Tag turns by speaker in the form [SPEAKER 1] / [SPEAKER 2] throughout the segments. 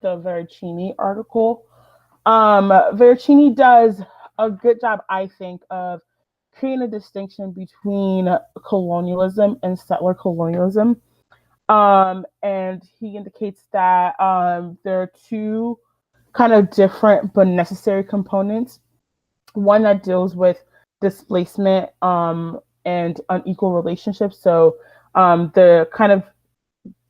[SPEAKER 1] the Veracini article. Veracini does a good job, I think, of creating a distinction between colonialism and settler colonialism. And he indicates that there are two kind of different but necessary components. One that deals with displacement and unequal relationships. So the kind of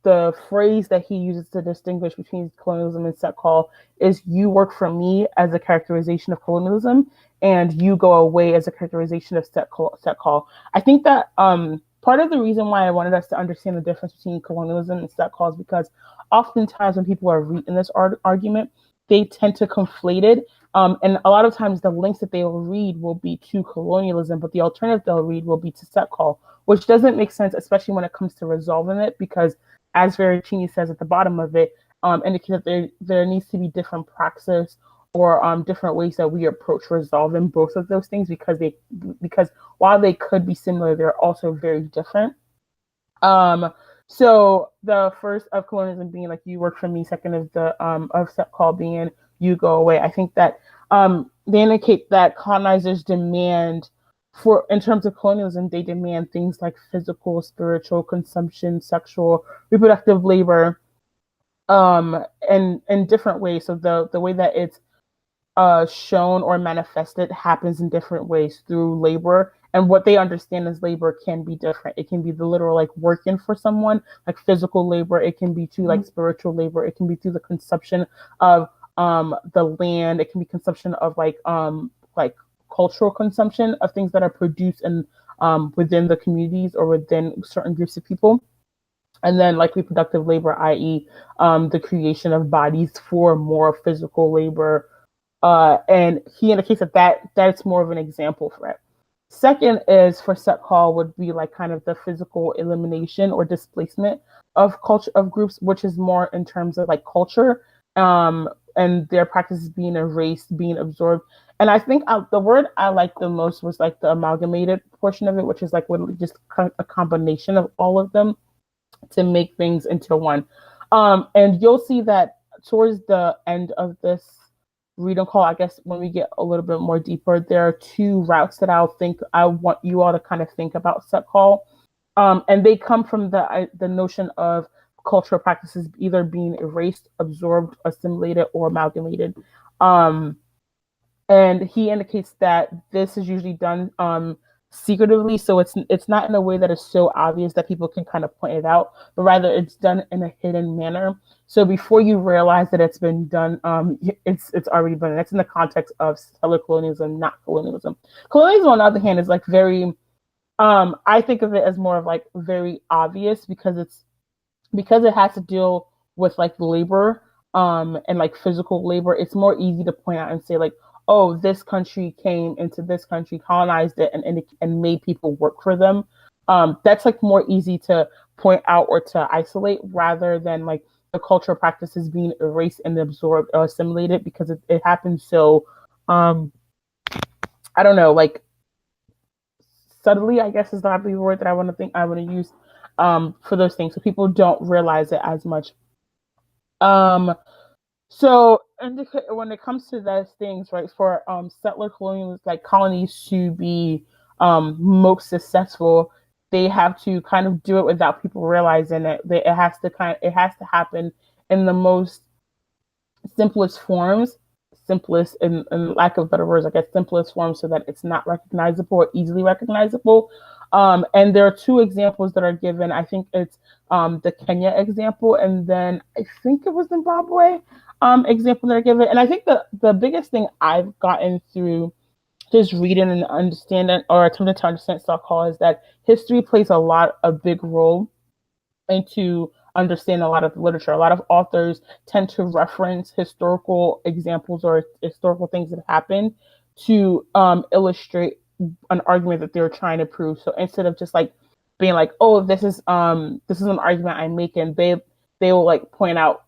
[SPEAKER 1] the phrase that he uses to distinguish between colonialism and set call is "you work for me" as a characterization of colonialism, and "you go away" as a characterization of set call. Set call. I think that part of the reason why I wanted us to understand the difference between colonialism and set call is because oftentimes when people are reading this argument, they tend to conflate it. And a lot of times the links that they will read will be to colonialism, but the alternative they'll read will be to set call, which doesn't make sense, especially when it comes to resolving it, because as Veracini says at the bottom of it, indicates that there needs to be different praxis or different ways that we approach resolving both of those things because while they could be similar, they're also very different. So the first of colonialism being like "you work for me," second of the of set call being "you go away." I think that they indicate that colonizers demand for in terms of colonialism, they demand things like physical, spiritual, consumption, sexual, reproductive labor, and in different ways. So the way that it's shown or manifested happens in different ways through labor. And what they understand as labor can be different. It can be the literal like working for someone, like physical labor. It can be through like spiritual labor. It can be through the consumption of the land. It can be consumption of like cultural consumption of things that are produced in within the communities or within certain groups of people. And then like reproductive labor, i.e. The creation of bodies for more physical labor. And he indicates that's more of an example for it. Second is for set call would be like kind of the physical elimination or displacement of culture of groups, which is more in terms of like culture and their practices being erased, being absorbed. And I think the word I liked the most was like the amalgamated portion of it, which is like just a combination of all of them to make things into one. And you'll see that towards the end of this read and call, I guess when we get a little bit more deeper, there are two routes that I want you all to kind of think about set call. And they come from the notion of cultural practices either being erased, absorbed, assimilated, or amalgamated. And he indicates that this is usually done secretively, so it's not in a way that is so obvious that people can kind of point it out, but rather it's done in a hidden manner. So before you realize that it's been done, it's already been. That's in the context of settler colonialism, not colonialism. Colonialism, on the other hand, is like very. I think of it as more of like very obvious because it has to deal with like labor, and like physical labor. It's more easy to point out and say like, oh, this country came into this country, colonized it, and made people work for them. That's like more easy to point out or to isolate rather than like the cultural practices being erased and absorbed or assimilated because it happens so, I don't know, like subtly, I guess is the word that I want to use for those things. So people don't realize it as much. So when it comes to those things, right, for settler colonials, like colonies to be most successful, they have to kind of do it without people realizing it. It has to happen in the most simplest forms, simplest in lack of better words, I guess simplest forms, so that it's not recognizable or easily recognizable. And there are two examples that are given. I think it's the Kenya example, and then I think it was Zimbabwe example that are given. And I think the biggest thing I've gotten through just reading and understanding or attempting to understand Stockholm is that history plays a big role into understand a lot of literature. A lot of authors tend to reference historical examples or historical things that happened to illustrate an argument that they're trying to prove. So instead of just like being like, oh, this is an argument I'm making, they will like point out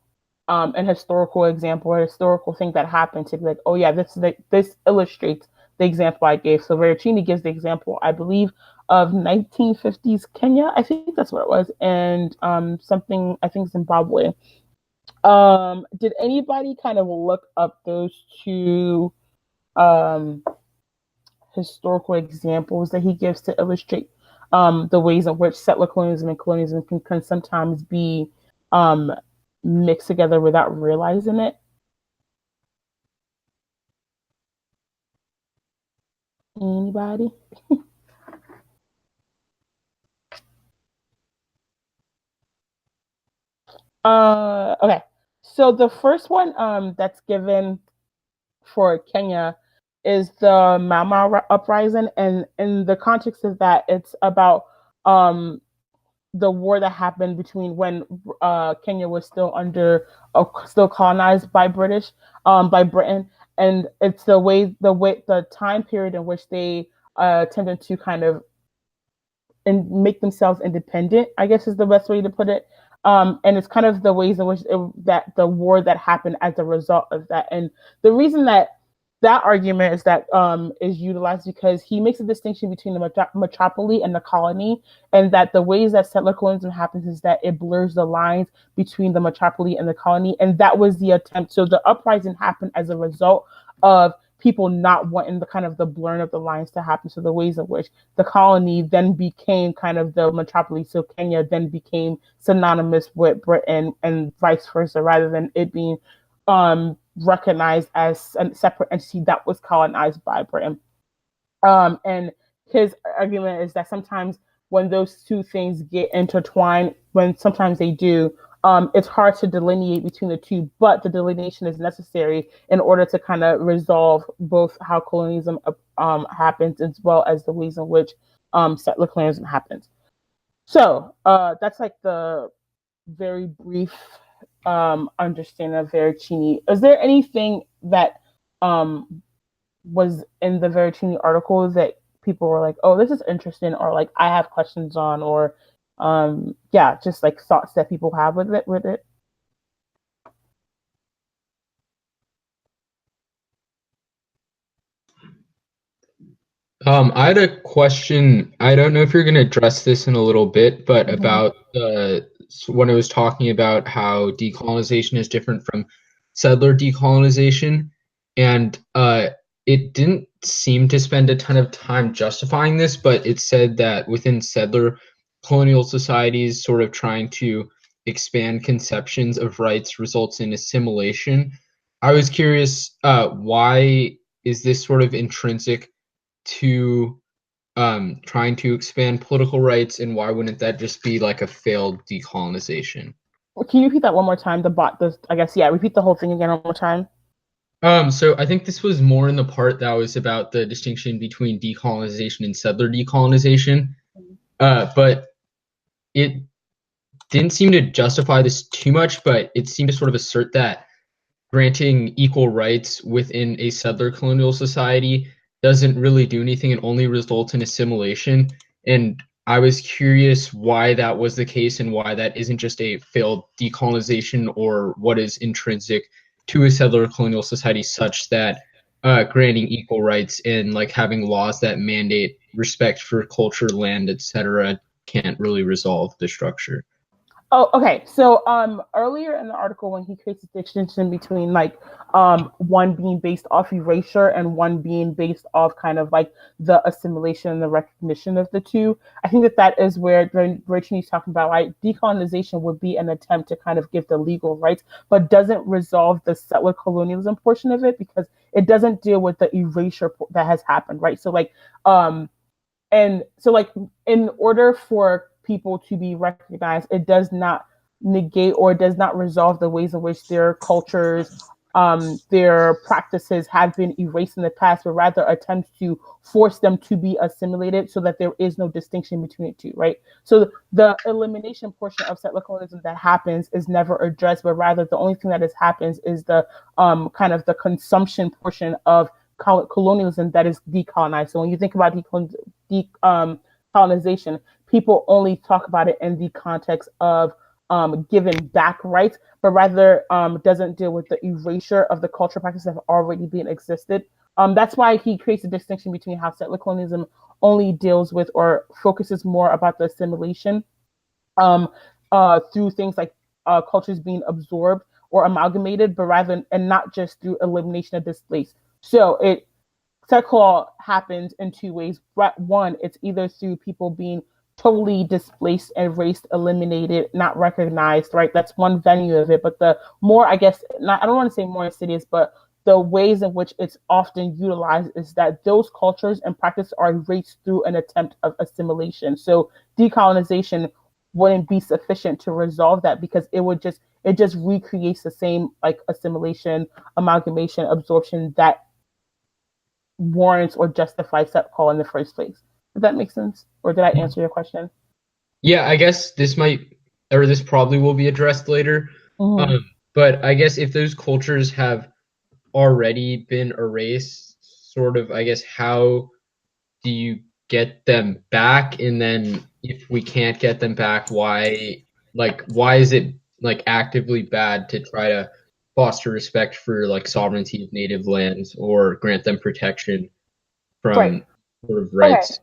[SPEAKER 1] an historical example or a historical thing that happened to be like, oh yeah, this illustrates the example I gave. So Veracini gives the example, I believe, of 1950s Kenya. I think that's what it was, and something I think Zimbabwe. Did anybody kind of look up those two um, historical examples that he gives to illustrate the ways in which settler colonialism and colonialism can sometimes be um, mixed together without realizing it? Anybody? Okay. So the first one that's given for Kenya is the Mau Mau uprising, and in the context of that, it's about um the war that happened between when Kenya was still still colonized by by Britain, and it's the time period in which they tended to kind of and make themselves independent, I guess is the best way to put it. And it's kind of the ways in which that the war that happened as a result of that. And the reason that argument is utilized because he makes a distinction between the metropole and the colony, and that the ways that settler colonialism happens is that it blurs the lines between the metropole and the colony, and that was the attempt. So the uprising happened as a result of people not wanting the kind of the blurring of the lines to happen. So the ways in which the colony then became kind of the metropolis. So Kenya then became synonymous with Britain and vice versa, rather than it being recognized as a separate entity that was colonized by Britain. And his argument is that sometimes when those two things get intertwined, when sometimes they do, it's hard to delineate between the two, but the delineation is necessary in order to kind of resolve both how colonialism happens as well as the ways in which settler colonialism happens. So that's like the very brief understanding of Veracini. Is there anything that was in the Veracini article that people were like, "Oh, this is interesting," or like, "I have questions on," or yeah, just like thoughts that people have with it?
[SPEAKER 2] I had a question. I don't know if you're going to address this in a little bit, but
[SPEAKER 1] Mm-hmm.
[SPEAKER 2] about when I was talking about how decolonization is different from settler decolonization, and it didn't seem to spend a ton of time justifying this, but it said that within settler colonial societies, sort of trying to expand conceptions of rights results in assimilation. I was curious, why is this sort of intrinsic to trying to expand political rights, and why wouldn't that just be like a failed decolonization?
[SPEAKER 1] Can you repeat that one more time? I guess, yeah, repeat the whole thing again one more time.
[SPEAKER 2] So I think this was more in the part that was about the distinction between decolonization and settler decolonization. But it didn't seem to justify this too much, but it seemed to sort of assert that granting equal rights within a settler colonial society doesn't really do anything and only results in assimilation. And I was curious why that was the case and why that isn't just a failed decolonization, or what is intrinsic to a settler colonial society such that granting equal rights and like having laws that mandate respect for culture, land, etc., can't really resolve the structure.
[SPEAKER 1] Oh, okay. So earlier in the article when he creates a distinction between like one being based off erasure and one being based off kind of like the assimilation and the recognition of the two, I think that is where Rachel talking about, right? Decolonization would be an attempt to kind of give the legal rights, but doesn't resolve the settler colonialism portion of it because it doesn't deal with the erasure that has happened, right? So like and so like in order for people to be recognized, it does not negate or it does not resolve the ways in which their cultures, their practices have been erased in the past, but rather attempts to force them to be assimilated so that there is no distinction between the two, right? So the elimination portion of settler colonialism that happens is never addressed, but rather the only thing that happens is the kind of the consumption portion of colonialism that is decolonized. So when you think about colonization, people only talk about it in the context of giving back rights, but rather doesn't deal with the erasure of the cultural practices that have already been existed. That's why he creates a distinction between how settler colonialism only deals with or focuses more about the assimilation through things like cultures being absorbed or amalgamated, but rather and not just through elimination of displaced. So set call happens in two ways. One, it's either through people being totally displaced, erased, eliminated, not recognized, right? That's one venue of it. But the more, I guess, not, I don't want to say more insidious, but the ways in which it's often utilized is that those cultures and practices are erased through an attempt of assimilation. So decolonization wouldn't be sufficient to resolve that, because it just recreates the same like assimilation, amalgamation, absorption that warrants or justifies that call in the first place. Does that make sense? Or did I answer your question?
[SPEAKER 2] Yeah, I guess this probably will be addressed later.
[SPEAKER 1] Mm-hmm.
[SPEAKER 2] But I guess if those cultures have already been erased, sort of, I guess, how do you get them back? And then if we can't get them back, why is it like actively bad to try to foster respect for like sovereignty of native lands or grant them protection from
[SPEAKER 1] Right.
[SPEAKER 2] sort of rights?
[SPEAKER 1] Okay.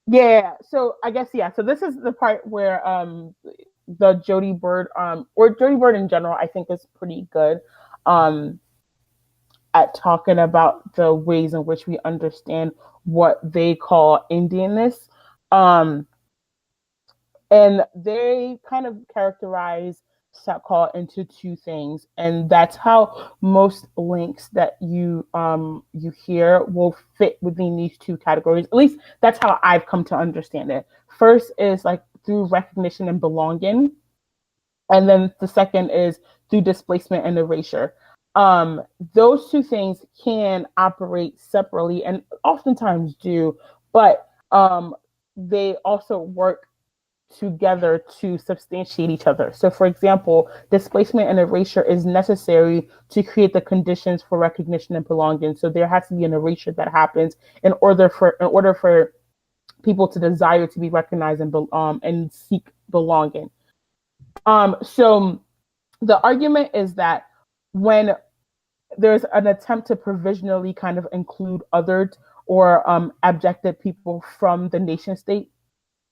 [SPEAKER 1] Yeah. So I guess so this is the part where the Jody Bird or Jody Bird in general I think is pretty good at talking about the ways in which we understand what they call Indianness. And they kind of characterize Sakha into two things, and that's how most links that you hear will fit within these two categories. At least that's how I've come to understand it. First is like through recognition and belonging, and then the second is through displacement and erasure. Those two things can operate separately and oftentimes do, but they also work together to substantiate each other. So, for example, displacement and erasure is necessary to create the conditions for recognition and belonging. So there has to be an erasure that happens in order for people to desire to be recognized and seek belonging. So the argument is that when there's an attempt to provisionally kind of include othered or abjected people from the nation state,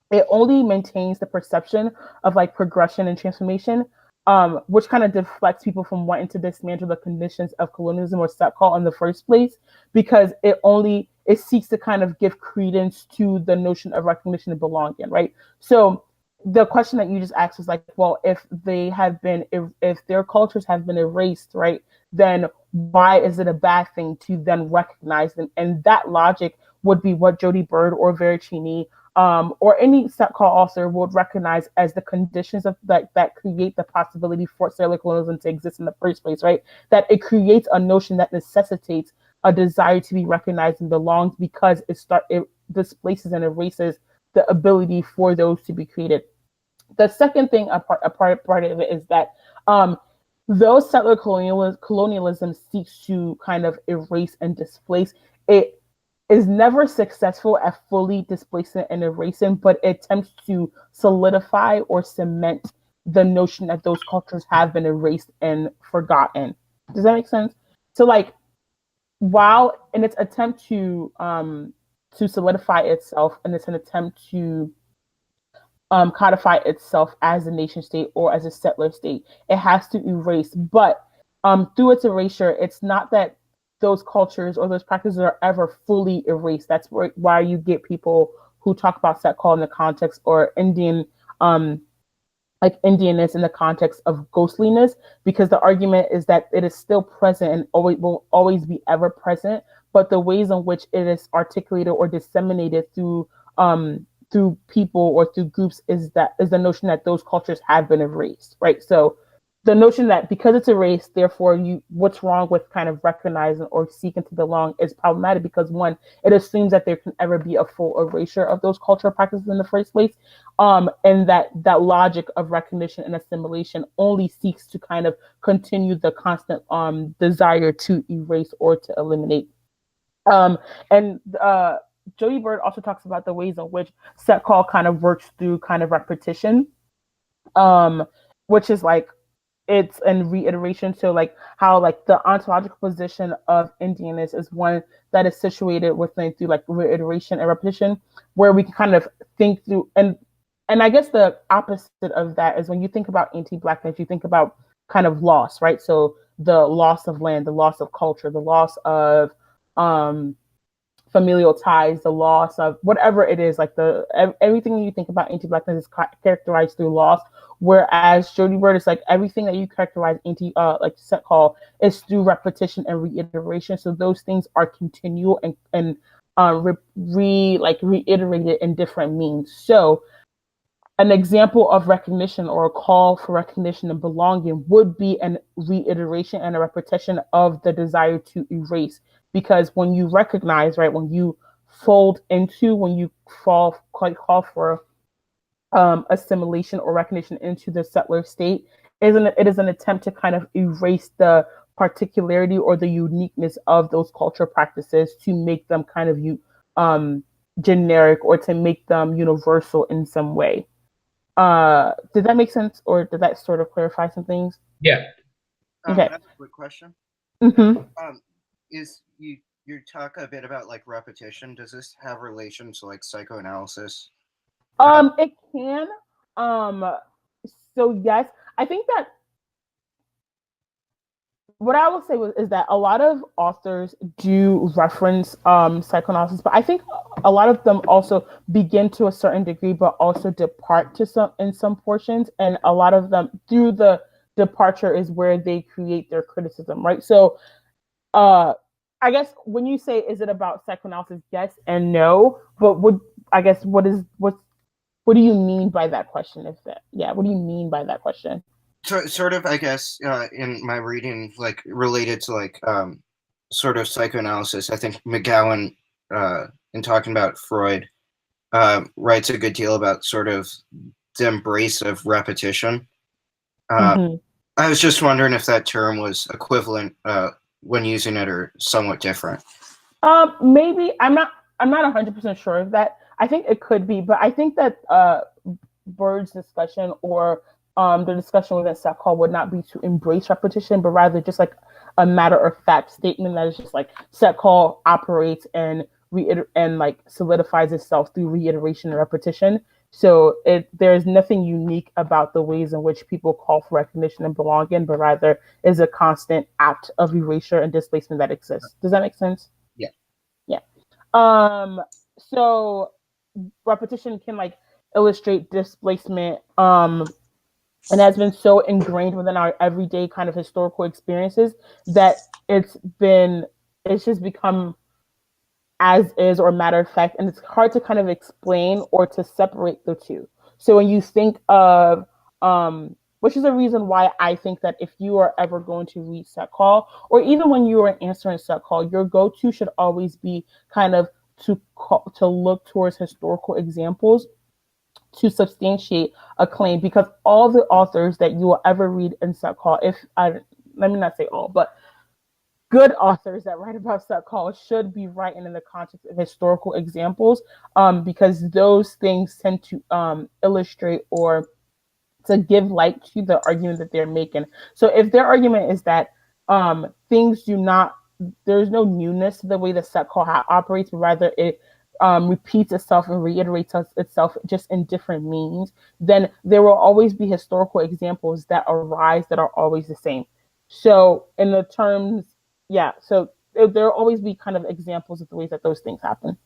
[SPEAKER 1] it only maintains the perception of like progression and transformation, which kind of deflects people from wanting to dismantle the conditions of colonialism or set call in the first place, because it seeks to kind of give credence to the notion of recognition and belonging, right? So the question that you just asked was like, well, if their cultures have been erased, right, then why is it a bad thing to then recognize them? And that logic would be what Jody Bird or Veracini or any set call author would recognize as the conditions of that create the possibility for settler colonialism to exist in the first place, right? That it creates a notion that necessitates a desire to be recognized and belonged, because it displaces and erases the ability for those to be created. The second thing, a part of it, is that though settler colonialism seeks to kind of erase and displace, it is never successful at fully displacing and erasing, but it attempts to solidify or cement the notion that those cultures have been erased and forgotten. Does that make sense? So, like, while in its attempt to solidify itself, and it's an attempt to codify itself as a nation state or as a settler state, it has to erase. But through its erasure, it's not that those cultures or those practices are ever fully erased. That's why you get people who talk about set call in the context or Indian, like Indianness in the context of ghostliness, because the argument is that it is still present and will always be ever present, but the ways in which it is articulated or disseminated through people or through groups is the notion that those cultures have been erased, right? So the notion that because it's erased, therefore what's wrong with kind of recognizing or seeking to belong is problematic, because one, it assumes that there can ever be a full erasure of those cultural practices in the first place, and that logic of recognition and assimilation only seeks to kind of continue the constant desire to erase or to eliminate. And Jody Bird also talks about the ways in which set call kind of works through kind of repetition, which is like it's in reiteration. So like how like the ontological position of Indianness is one that is situated within through like reiteration and repetition, where we can kind of think through and I guess the opposite of that is when you think about anti-Blackness, you think about kind of loss, right? So the loss of land, the loss of culture, the loss of familial ties, the loss of whatever it is, like everything you think about anti-blackness is characterized through loss. Whereas Jody Bird is like everything that you characterize like set call is through repetition and reiteration. So those things are continual and reiterated in different means. So an example of recognition or a call for recognition and belonging would be an reiteration and a repetition of the desire to erase. Because when you recognize, right, when you fold into, when you call for assimilation or recognition into the settler state, it is an attempt to kind of erase the particularity or the uniqueness of those cultural practices to make them kind of generic or to make them universal in some way. Did that make sense, or did that sort of clarify some things?
[SPEAKER 2] Yeah.
[SPEAKER 1] Okay.
[SPEAKER 3] That's a quick question.
[SPEAKER 1] Mm-hmm.
[SPEAKER 3] Is you talk a bit about like repetition? Does this have relation to like psychoanalysis?
[SPEAKER 1] It can. So yes, I think that what I will say is that a lot of authors do reference psychoanalysis, but I think a lot of them also begin to a certain degree, but also depart to some portions, and a lot of them through the departure is where they create their criticism, right? So, I guess when you say is it about psychoanalysis, yes and no, but what do you mean by that question? What do you mean by that question?
[SPEAKER 3] So, sort of, I guess, in my reading, like related to like sort of psychoanalysis, I think McGowan, in talking about Freud, writes a good deal about sort of the embrace of repetition.
[SPEAKER 1] Mm-hmm.
[SPEAKER 3] I was just wondering if that term was equivalent when using it, or somewhat different.
[SPEAKER 1] Maybe I'm not 100% sure of that. I think it could be, but I think that Bird's discussion or the discussion within set call would not be to embrace repetition, but rather just like a matter of fact statement that is just like set call operates and like solidifies itself through reiteration and repetition. So there's nothing unique about the ways in which people call for recognition and belonging, but rather is a constant act of erasure and displacement that exists. Does that make sense?
[SPEAKER 3] Yeah.
[SPEAKER 1] Yeah. So repetition can like illustrate displacement and has been so ingrained within our everyday kind of historical experiences that it's just become as is or matter of fact, and it's hard to kind of explain or to separate the two. So when you think of which is a reason why I think that if you are ever going to read set call, or even when you are answering set call, your go-to should always be kind of to look towards historical examples to substantiate a claim, because all the authors that you will ever read in set call, let me not say all, but good authors that write about set call should be writing in the context of historical examples, because those things tend to illustrate or to give light to the argument that they're making. So if their argument is that there's no newness to the way the set call operates, but rather it repeats itself and reiterates itself just in different means, then there will always be historical examples that arise that are always the same. So in the terms, so there will always be kind of examples of the ways that those things happen.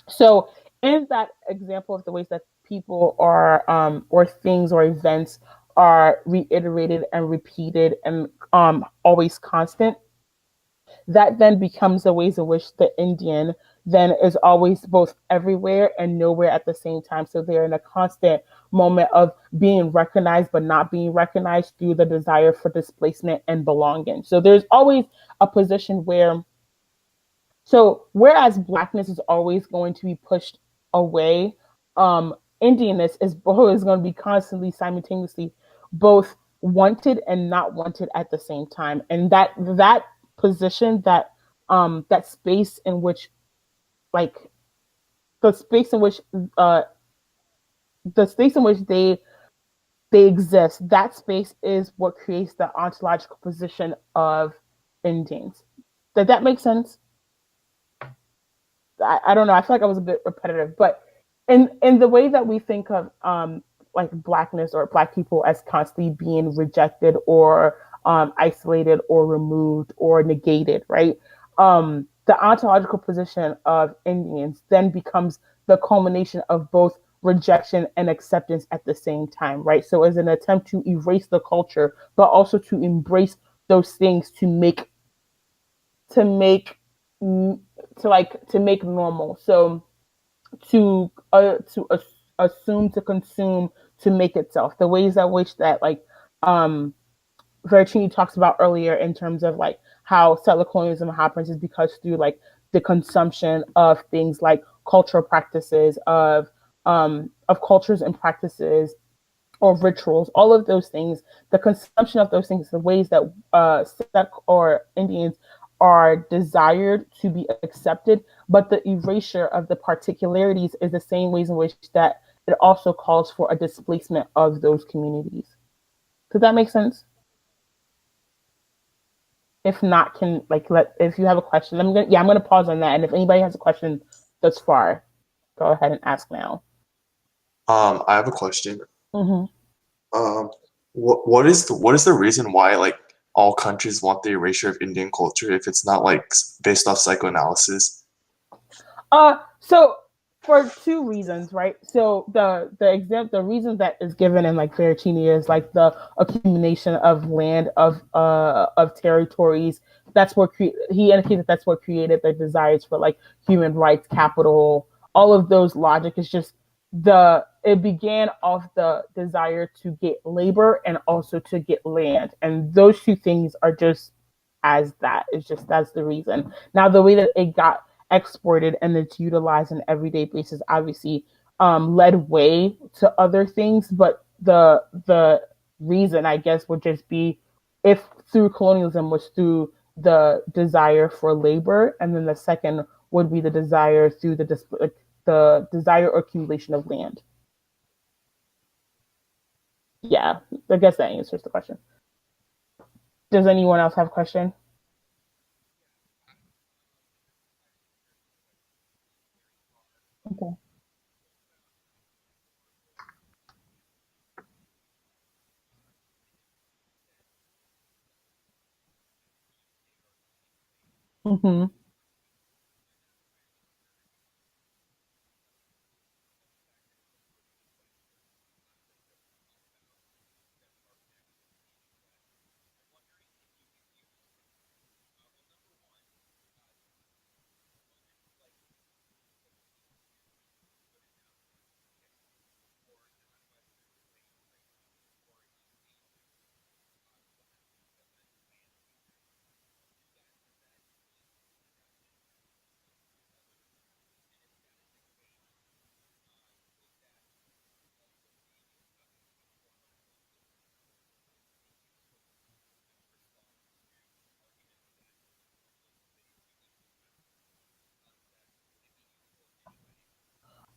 [SPEAKER 1] So in that example of the ways that people are or things or events are reiterated and repeated and always constant, that then becomes the ways in which the Indian then is always both everywhere and nowhere at the same time. So they're in a constant moment of being recognized but not being recognized through the desire for displacement and belonging. So there's always a position whereas Blackness is always going to be pushed away, Indianness is going to be constantly, simultaneously, both wanted and not wanted at the same time. And that position, that space in which, like, the space in which they exist, that space is what creates the ontological position of Indians. Did that make sense? I don't know. I feel like I was a bit repetitive, but in the way that we think of like blackness or black people as constantly being rejected or isolated or removed or negated, right? The ontological position of Indians then becomes the culmination of both rejection and acceptance at the same time, right? So as an attempt to erase the culture, but also to embrace those things to make to make normal. So to assume, to consume, to make itself. The ways in which that Vercini talks about earlier in terms of like how settler colonialism happens is because through like the consumption of things like cultural practices of cultures and practices or rituals, all of those things, the consumption of those things, the ways that or Indians are desired to be accepted, but the erasure of the particularities is the same ways in which that it also calls for a displacement of those communities. Does that make sense? If not, if you have a question, I'm gonna pause on that, and if anybody has a question thus far, go ahead and ask now.
[SPEAKER 4] I have a question.
[SPEAKER 1] Mm-hmm.
[SPEAKER 4] What is the reason why like all countries want the erasure of Indian culture if it's not like based off psychoanalysis?
[SPEAKER 1] So for two reasons, right? So the reason that is given in like Vercini is like the accumulation of land of territories. That's what he indicated that that's what created the desires for like human rights, capital, all of those logic is just it began off the desire to get labor and also to get land, and those two things are just that's the reason. Now the way that it got exported and it's utilized on an everyday basis obviously led way to other things, but the reason I guess would just be if through colonialism was through the desire for labor, and then the second would be the desire through the desire or accumulation of land. Yeah, I guess that answers the question. Does anyone else have a question? Okay. Mm-hmm.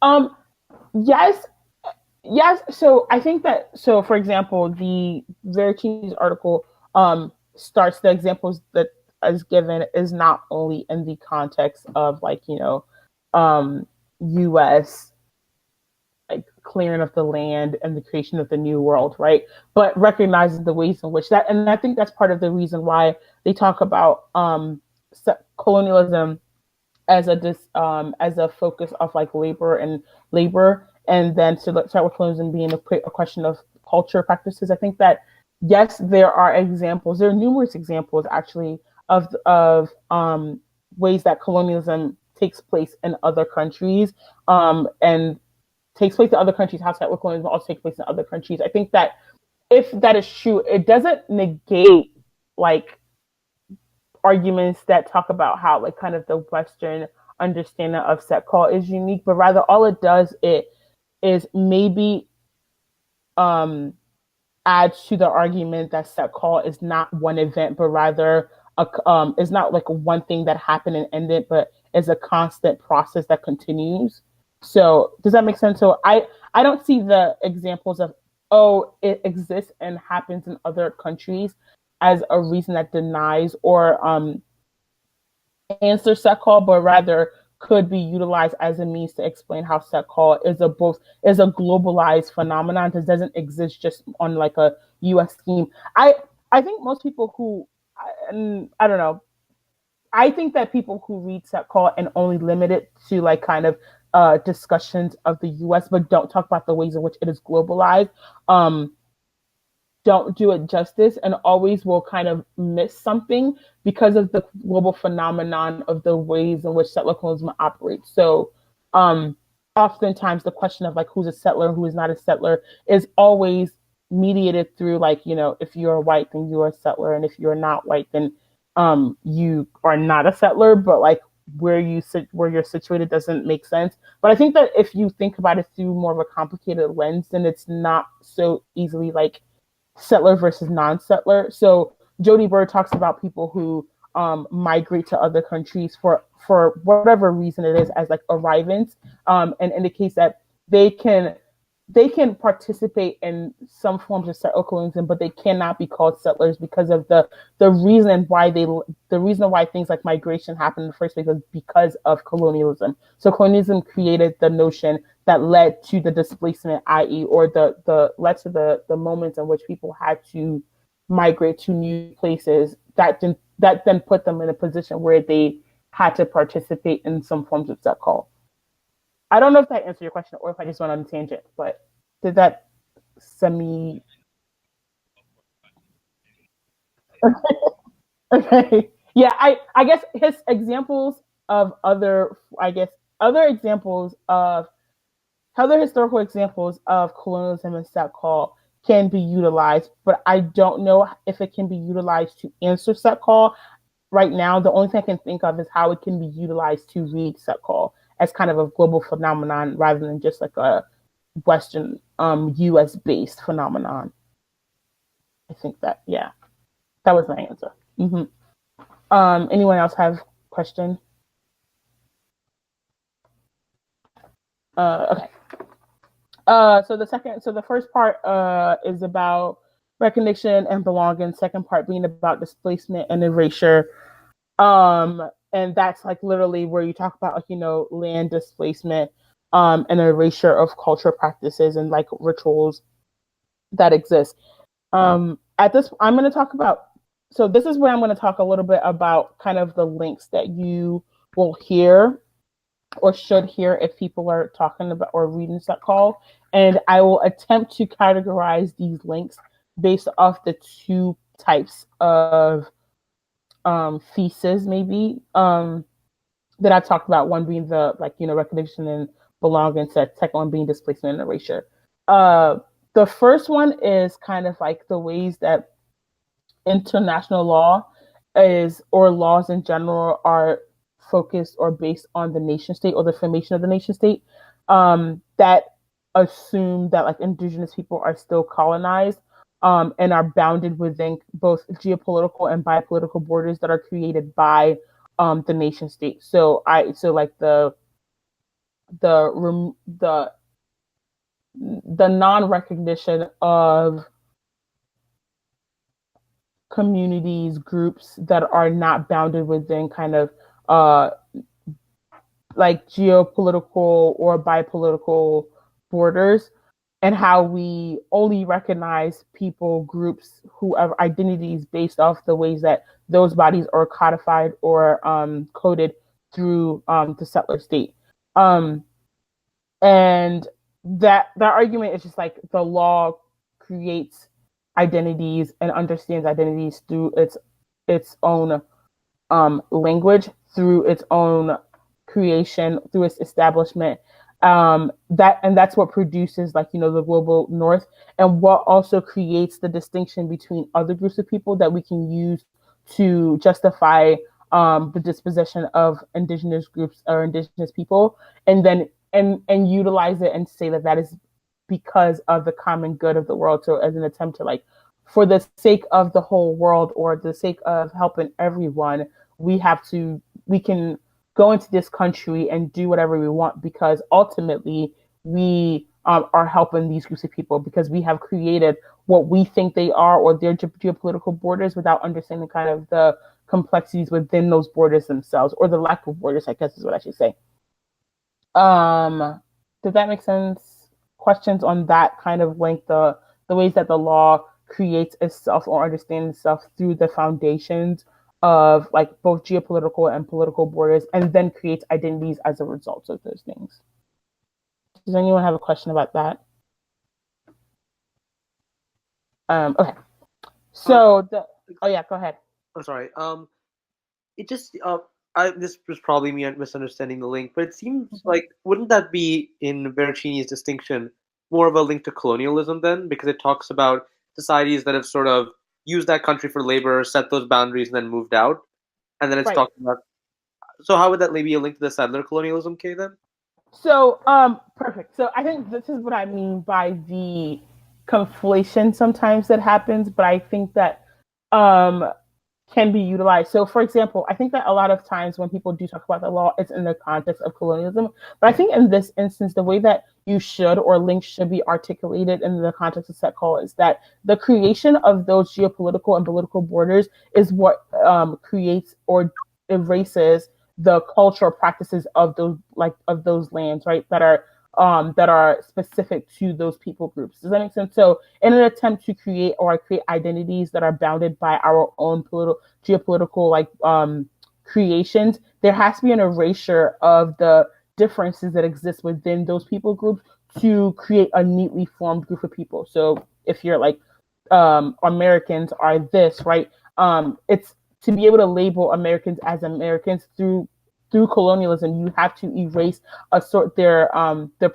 [SPEAKER 1] Um, yes, yes. So I think that for example, the Veracini's article starts the examples that is given is not only in the context of like, US like clearing of the land and the creation of the new world, right? But recognizing the ways in which that, and I think that's part of the reason why they talk about colonialism as a focus of like labor, and then to start with colonialism being a question of culture practices. I think that yes, there are examples. There are numerous examples actually of ways that colonialism takes place in other countries, and takes place in other countries. How that colonialism also takes place in other countries. I think that if that is true, it doesn't negate like arguments that talk about how like kind of the Western understanding of set call is unique, but rather all it does it is maybe adds to the argument that set call is not one event, but rather is not like one thing that happened and ended, but is a constant process that continues. So does that make sense? So I don't see the examples of it exists and happens in other countries as a reason that denies or answer set call, but rather could be utilized as a means to explain how set call is a globalized phenomenon that doesn't exist just on like a U.S. scheme. I think most people who I don't know. I think that people who read set call and only limit it to like kind of discussions of the U.S. but don't talk about the ways in which it is globalized. Don't do it justice and always will kind of miss something because of the global phenomenon of the ways in which settler colonialism operates. So oftentimes the question of like who's a settler, who is not a settler is always mediated through like, you know, if you're white, then you're a settler. And if you're not white, then you are not a settler, but like where you're situated doesn't make sense. But I think that if you think about it through more of a complicated lens, then it's not so easily like settler versus non-settler. So Jody Bird talks about people who migrate to other countries for whatever reason it is as like arrivants, and indicates that they can participate in some forms of settler colonialism, but they cannot be called settlers because of the reason why things like migration happened in the first place was because of colonialism. So colonialism created the notion that led to the displacement, i.e., or led to the moments in which people had to migrate to new places that then put them in a position where they had to participate in some forms of set call. I don't know if that answered your question or if I just went on a tangent, but did that semi... Okay. Yeah, I guess his examples of other historical examples of colonialism and set call can be utilized, but I don't know if it can be utilized to answer set call. Right now, the only thing I can think of is how it can be utilized to read set call as kind of a global phenomenon rather than just like a Western US based phenomenon. I think that, yeah, that was my answer. Mm-hmm. Anyone else have question? Okay. So the first part is about recognition and belonging. Second part being about displacement and erasure. And that's like literally where you talk about like, you know, land displacement and erasure of cultural practices and like rituals that exist. At this, I'm going to talk about. So this is where I'm going to talk a little bit about kind of the links that you will hear or should hear if people are talking about or reading set call. And I will attempt to categorize these links based off the two types of thesis maybe that I talked about. One being the like, you know, recognition and belonging, second one being displacement and erasure. The first one is kind of like the ways that international law is, or laws in general, are focused or based on the nation state or the formation of the nation state, that assume that like indigenous people are still colonized and are bounded within both geopolitical and biopolitical borders that are created by the nation state. So like the non-recognition of communities, groups that are not bounded within kind of like geopolitical or biopolitical borders, and how we only recognize people, groups, whoever identities based off the ways that those bodies are codified or coded through the settler state. And that argument is just like the law creates identities and understands identities through its own language, through its own creation, through its establishment. That's what produces like, you know, the global north, and what also creates the distinction between other groups of people that we can use to justify the dispossession of indigenous groups or indigenous people, and then and utilize it and say that is because of the common good of the world. So as an attempt to like, for the sake of the whole world or the sake of helping everyone, we can go into this country and do whatever we want, because ultimately we are helping these groups of people, because we have created what we think they are or their geopolitical borders without understanding kind of the complexities within those borders themselves, or the lack of borders, I guess is what I should say. Does that make sense? Questions on that kind of link, the ways that the law creates itself or understands itself through the foundations of like both geopolitical and political borders, and then creates identities as a result of those things. Does anyone have a question about that? Okay. So oh yeah, go ahead.
[SPEAKER 5] I'm sorry. It just this was probably me misunderstanding the link, but it seems like wouldn't that be in Veracini's distinction more of a link to colonialism then, because it talks about societies that have sort of used that country for labor, set those boundaries, and then moved out, and then it's
[SPEAKER 1] Right.
[SPEAKER 5] talking about. So how would that maybe a link to the settler colonialism, Kay, then?
[SPEAKER 1] So perfect. So I think this is what I mean by the conflation sometimes that happens, but I think that can be utilized. So, for example, I think that a lot of times when people do talk about the law, it's in the context of colonialism. But I think in this instance, the way that you should or links should be articulated in the context of set call is that the creation of those geopolitical and political borders is what creates or erases the cultural practices of those lands, right? That are specific to those people groups. Does that make sense? So in an attempt to create identities that are bounded by our own geopolitical creations, there has to be an erasure of the differences that exist within those people groups to create a neatly formed group of people. So if you're like Americans are this, right? It's to be able to label Americans as Americans through colonialism, you have to erase their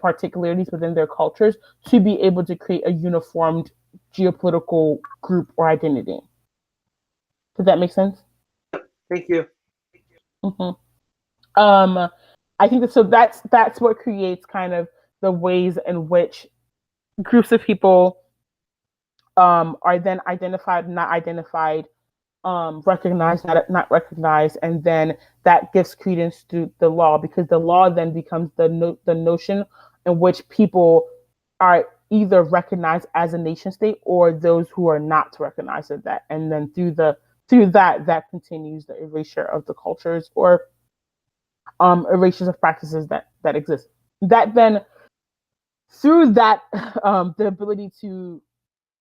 [SPEAKER 1] particularities within their cultures to be able to create a uniformed geopolitical group or identity. Does that make sense?
[SPEAKER 5] Thank you.
[SPEAKER 1] Mm-hmm. I think so. That's what creates kind of the ways in which groups of people are then identified, not identified, recognized, not recognized, and then that gives credence to the law, because the law then becomes the notion in which people are either recognized as a nation state or those who are not recognized as that, and then through that continues the erasure of the cultures or erasures of practices that exist. That then through that the ability to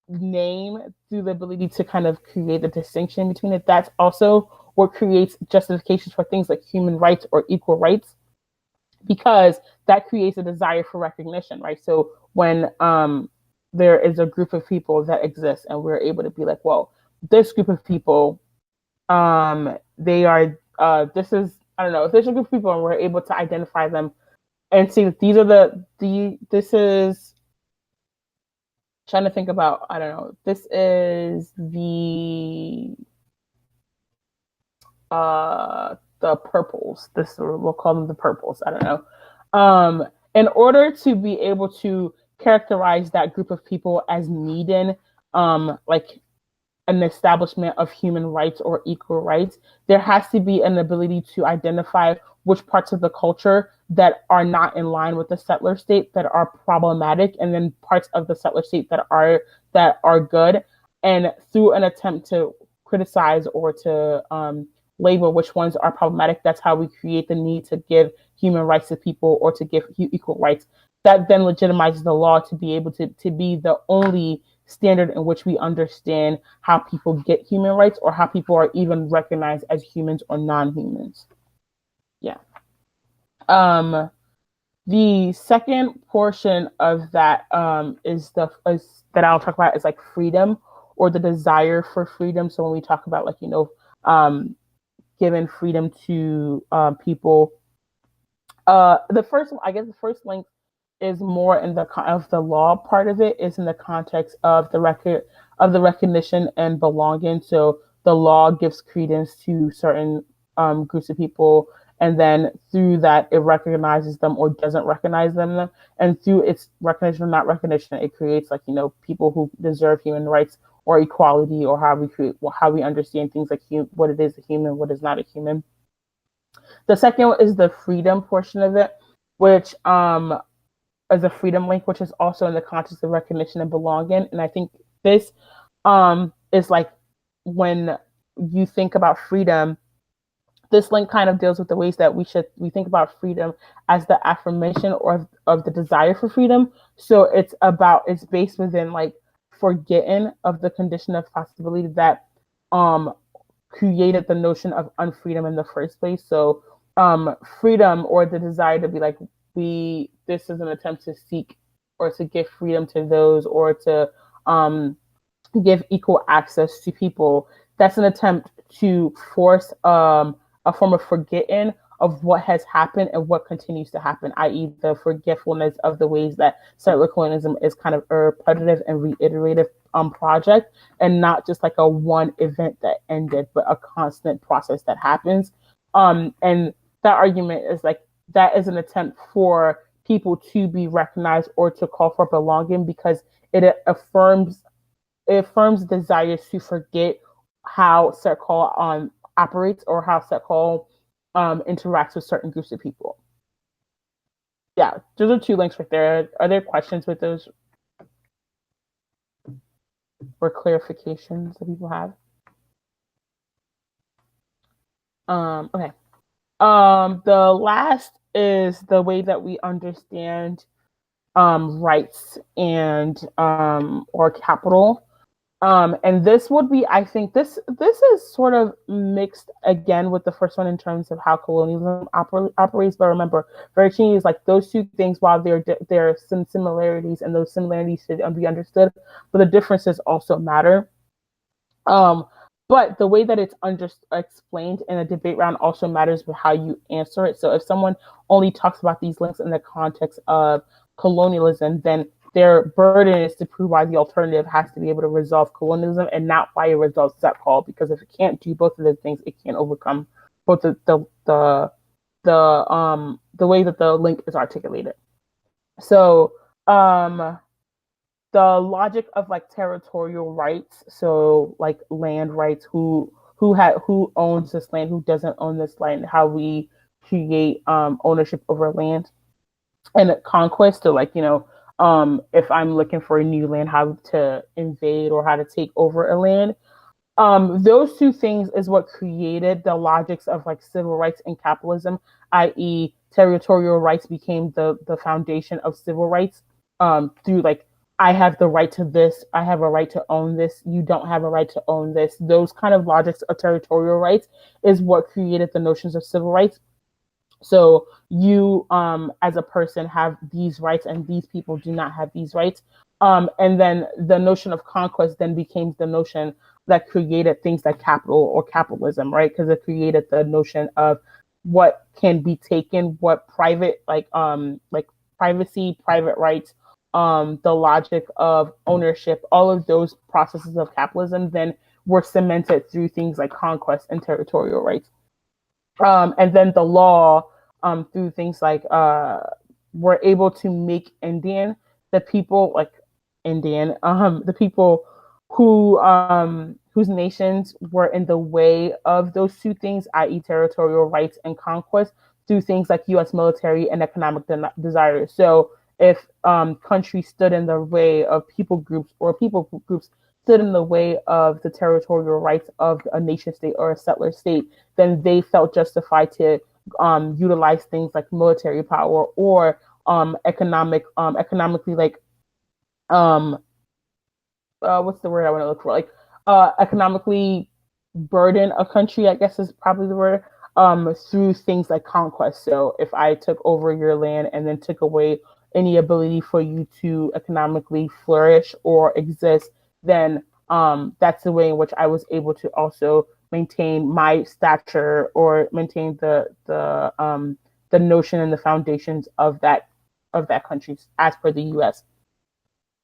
[SPEAKER 1] name, through the ability to kind of create the distinction between it, that's also what creates justifications for things like human rights or equal rights, because that creates a desire for recognition, right? So when there is a group of people that exists and we're able to be like, well, this group of people, they are this is, I don't know, if there's a group of people and we're able to identify them and see that these are this is, trying to think about, I don't know, this is the purples. We'll call them the purples. I don't know. In order to be able to characterize that group of people as needing like an establishment of human rights or equal rights, there has to be an ability to identify which parts of the culture that are not in line with the settler state that are problematic, and then parts of the settler state that are good. And through an attempt to criticize or to label which ones are problematic, that's how we create the need to give human rights to people or to give equal rights. That then legitimizes the law to be able to be the only standard in which we understand how people get human rights or how people are even recognized as humans or non-humans. Yeah. The second portion of that is that I'll talk about is like freedom or the desire for freedom. So when we talk about like, giving freedom to people, the first link is more in the law part of it, is in the context of the recognition and belonging. So the law gives credence to certain groups of people, and then through that it recognizes them or doesn't recognize them, and through its recognition or not recognition, it creates like people who deserve human rights or equality, or how we understand things like what it is a human, what is not a human. The second one is the freedom portion of it, which as a freedom link, which is also in the context of recognition and belonging. And I think this is like when you think about freedom, this link kind of deals with the ways that we think about freedom as the affirmation or of the desire for freedom. So it's based within like forgetting of the condition of possibility that created the notion of unfreedom in the first place. So freedom or the desire to be like, this is an attempt to seek or to give freedom to those, or to give equal access to people. That's an attempt to force a form of forgetting of what has happened and what continues to happen, i.e. the forgetfulness of the ways that settler colonialism is kind of a repetitive and reiterative project, and not just like a one event that ended, but a constant process that happens. And that argument is like, that is an attempt for people to be recognized or to call for belonging, because it affirms desires to forget how set call operates, or how set call interacts with certain groups of people. Yeah, those are 2 links right there. Are there questions with those or clarifications that people have? Okay. The last is the way that we understand rights and or capital. And this would be, I think this is sort of mixed again with the first one in terms of how colonialism operates. But remember, Chiri is like, those 2 things, while there are some similarities, and those similarities should be understood, but the differences also matter. But the way that it's explained in a debate round also matters with how you answer it. So if someone only talks about these links in the context of colonialism, then their burden is to prove why the alternative has to be able to resolve colonialism, and not why it resolves that call. Because if it can't do both of those things, it can't overcome both the way that the link is articulated. So the logic of like territorial rights, so like land rights, who owns this land, who doesn't own this land, how we create ownership over land, and conquest, so like, if I'm looking for a new land, how to invade or how to take over a land. Those 2 things is what created the logics of like civil rights and capitalism, i.e. territorial rights became the foundation of civil rights, through like, I have the right to this, I have a right to own this, you don't have a right to own this. Those kind of logics of territorial rights is what created the notions of civil rights. So you, as a person, have these rights, and these people do not have these rights. And then the notion of conquest then became the notion that created things like capital or capitalism, right? Because it created the notion of what can be taken, what private, like privacy, private rights, the logic of ownership, all of those processes of capitalism then were cemented through things like conquest and territorial rights. And then the law, through things like were able to make Indian the people, like Indian, the people who whose nations were in the way of those 2 things, i.e. territorial rights and conquest, through things like U.S. military and economic desires. So if countries stood in the way of people groups, or people groups stood in the way of the territorial rights of a nation state or a settler state, then they felt justified to utilize things like military power, or economically, like what's the word I want to look for? Like economically burden a country, I guess is probably the word, through things like conquest. So if I took over your land and then took away any ability for you to economically flourish or exist, then that's the way in which I was able to also maintain my stature, or maintain the notion and the foundations of that country as per the U.S.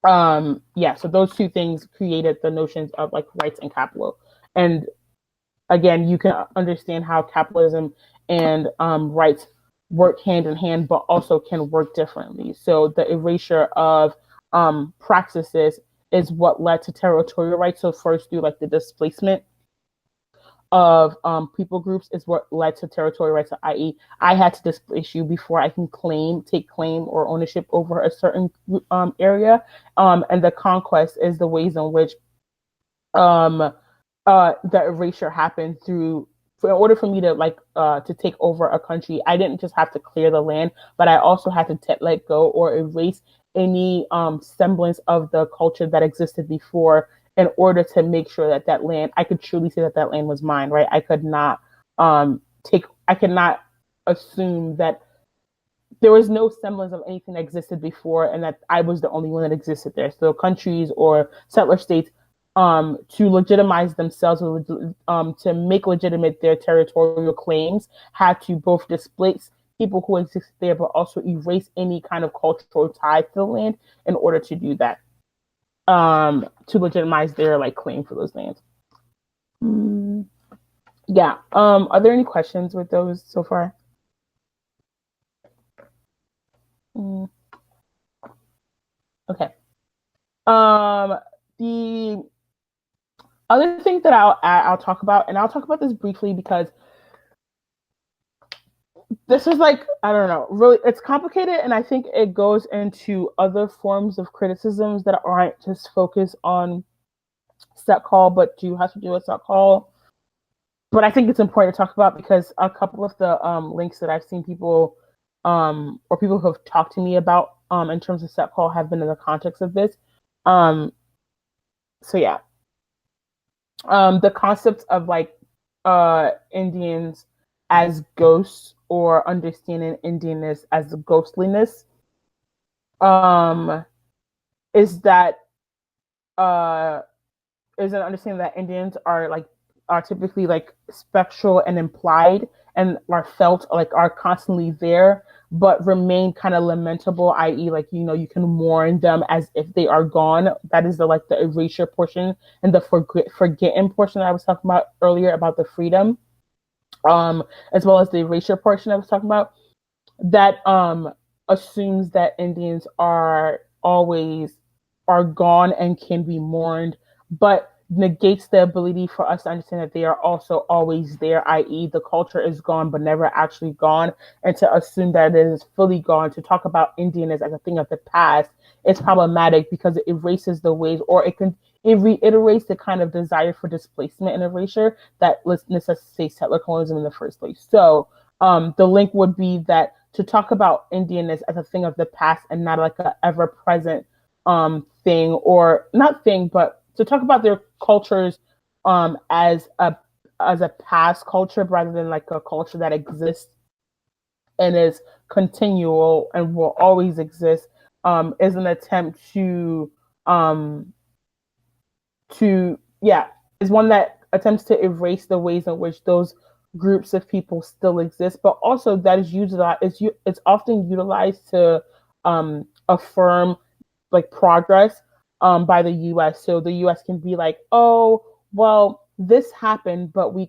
[SPEAKER 1] So those 2 things created the notions of like rights and capital. And again, you can understand how capitalism and rights work hand in hand, but also can work differently. So the erasure of practices is what led to territorial rights. So first, through like the displacement of people groups is what led to territorial rights, i.e. I had to displace you before I can take claim or ownership over a certain area. And the conquest is the ways in which the erasure happened through in order for me to to take over a country, I didn't just have to clear the land, but I also had to let go or erase any semblance of the culture that existed before in order to make sure that that land, I could truly say that that land was mine, right? I could not I could not assume that there was no semblance of anything that existed before and that I was the only one that existed there. So countries or settler states, to legitimize themselves, to make legitimate their territorial claims, had to both displace people who existed there, but also erase any kind of cultural tie to the land in order to do that, to legitimize their claim for those lands. Yeah. Are there any questions with those so far? Okay. The other thing that I'll talk about, and I'll talk about this briefly because this is I don't know, really, it's complicated, and I think it goes into other forms of criticisms that aren't just focused on set call, but do have to do with set call. But I think it's important to talk about because a couple of the links that I've seen people or people who have talked to me about in terms of set call have been in the context of this. So yeah. The concept of Indians as ghosts or understanding Indianness as ghostliness is an understanding that Indians are typically spectral and implied and are felt are constantly there, but remain kind of lamentable, i.e. you can mourn them as if they are gone. That is the erasure portion and the forgetting portion that I was talking about earlier about the freedom, as well as the erasure portion I was talking about, that assumes that Indians are gone and can be mourned, but negates the ability for us to understand that they are also always there, i.e. the culture is gone but never actually gone, and to assume that it is fully gone. To talk about Indianness as a thing of the past is problematic because it erases the ways, or it reiterates the kind of desire for displacement and erasure that necessitates settler colonialism in the first place. So the link would be that to talk about Indianness as a thing of the past and not a ever-present thing, or not thing, but to talk about their cultures as a past culture rather than a culture that exists and is continual and will always exist, is an attempt is one that attempts to erase the ways in which those groups of people still exist, but also that is it's often utilized to affirm progress by the U.S. So the U.S. can be oh, well, this happened, but we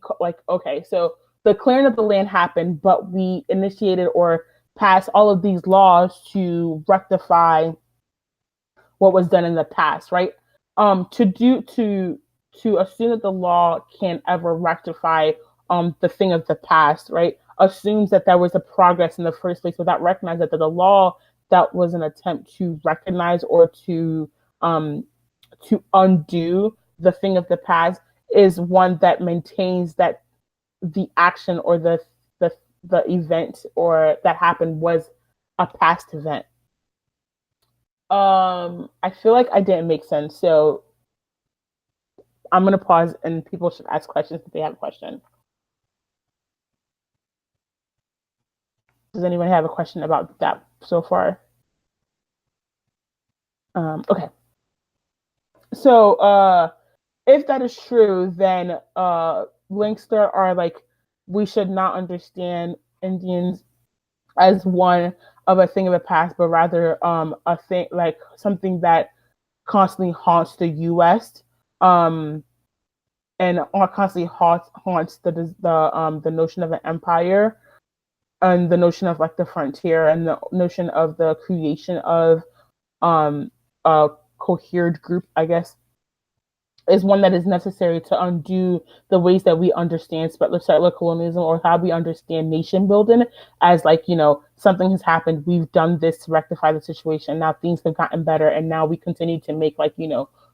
[SPEAKER 1] okay, so the clearing of the land happened, but we initiated or passed all of these laws to rectify what was done in the past, right? To assume that the law can't ever rectify the thing of the past, right, assumes that there was a progress in the first place without recognizing that the law that was an attempt to recognize or to undo the thing of the past is one that maintains that the action or the event or that happened was a past event. I feel like I didn't make sense, so I'm gonna pause and people should ask questions if they have a question. Does anyone have a question about that so far? Okay. So if that is true, then links there are we should not understand Indians as one of a thing of the past, but rather a thing something that constantly haunts the U.S. And constantly haunts the notion of an empire and the notion of the frontier and the notion of the creation of a coherent group, I guess, is one that is necessary to undo the ways that we understand settler colonialism, or how we understand nation building as something has happened, we've done this to rectify the situation, now things have gotten better, and now we continue to make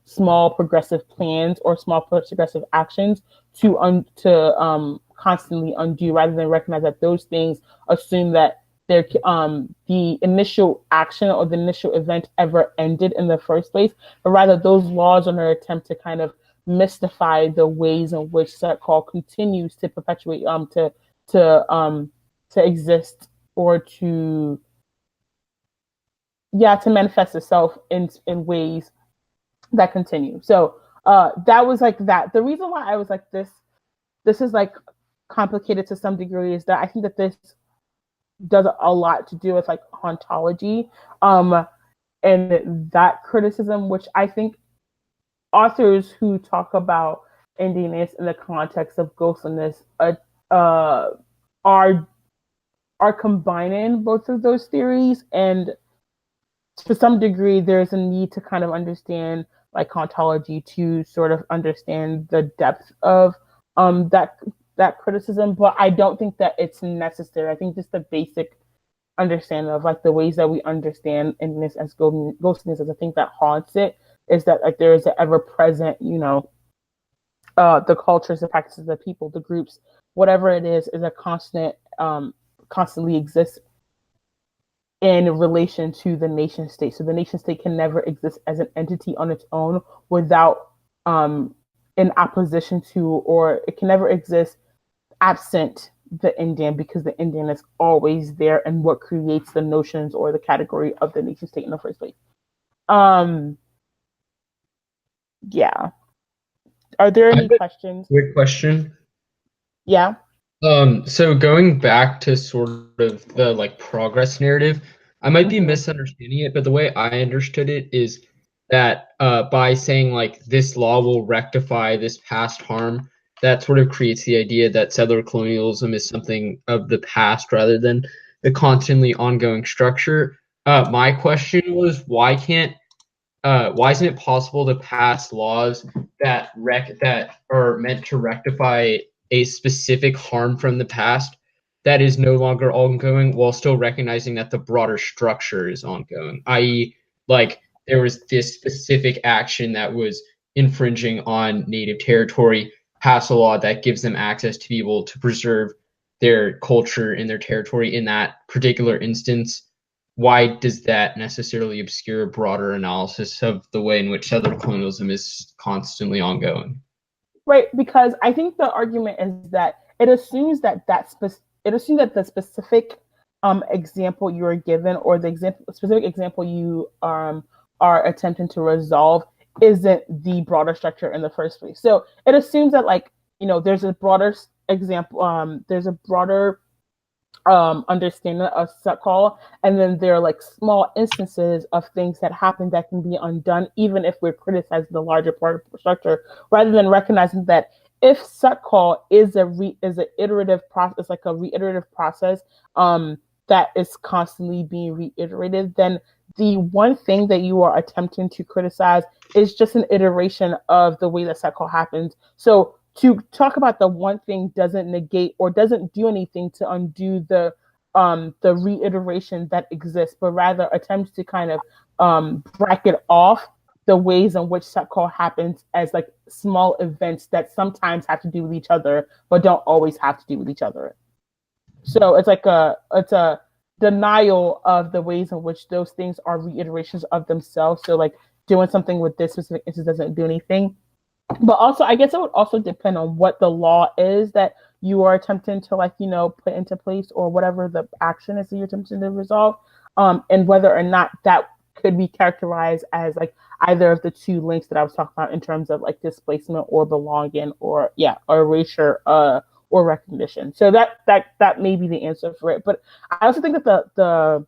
[SPEAKER 1] small progressive plans or small progressive actions to constantly undo, rather than recognize that those things assume that the initial action or the initial event ever ended in the first place, but rather those laws are an attempt to kind of mystify the ways in which set call continues to perpetuate to exist, or to manifest itself in ways that continue. So that was like that. The reason why I was like this is like complicated to some degree is that I think that this does a lot to do with like ontology, and that criticism, which I think authors who talk about Indianness in the context of ghostliness are combining both of those theories. And to some degree, there's a need to kind of understand like ontology to sort of understand the depth of that criticism, but I don't think that it's necessary. I think just the basic understanding of like the ways that we understand Indianness as ghostliness is the thing that haunts it, is that like there is an ever-present, the cultures, the practices, the people, the groups, whatever it is a constant, constantly exists in relation to the nation state. So the nation state can never exist as an entity on its own without in opposition to, or it can never exist absent the Indian, because the Indian is always there and what creates the notions or the category of the nation state in the first place. Yeah. Are there any questions?
[SPEAKER 2] Quick question.
[SPEAKER 1] Yeah.
[SPEAKER 2] So going back to sort of the like progress narrative, I might be misunderstanding it, but the way I understood it is that by saying like this law will rectify this past harm, that sort of creates the idea that settler colonialism is something of the past rather than the constantly ongoing structure. My question was, why isn't it possible to pass laws that are meant to rectify a specific harm from the past that is no longer ongoing, while still recognizing that the broader structure is ongoing, i.e., like there was this specific action that was infringing on native territory, pass a law that gives them access to be able to preserve their culture in their territory in that particular instance? Why does that necessarily obscure a broader analysis of the way in which settler colonialism is constantly ongoing?
[SPEAKER 1] Right, because I think the argument is that it assumes that the specific example you are given, or the specific example you are attempting to resolve, isn't the broader structure in the first place. So it assumes that like there's a broader example, there's a broader understanding of set call, and then there are like small instances of things that happen that can be undone, even if we're criticizing the larger part of the structure, rather than recognizing that if set call is an iterative process, like a reiterative process that is constantly being reiterated, then the one thing that you are attempting to criticize is just an iteration of the way that set call happens. So to talk about the one thing doesn't negate or doesn't do anything to undo the reiteration that exists, but rather attempts to kind of bracket off the ways in which set call happens as like small events that sometimes have to do with each other, but don't always have to do with each other. So it's like a denial of the ways in which those things are reiterations of themselves. So like doing something with this specific instance doesn't do anything. But also, I guess it would also depend on what the law is that you are attempting to put into place, or whatever the action is that you're attempting to resolve, and whether or not that could be characterized as like either of the two links that I was talking about in terms of like displacement or belonging, or erasure or recognition. So that may be the answer for it. But I also think that the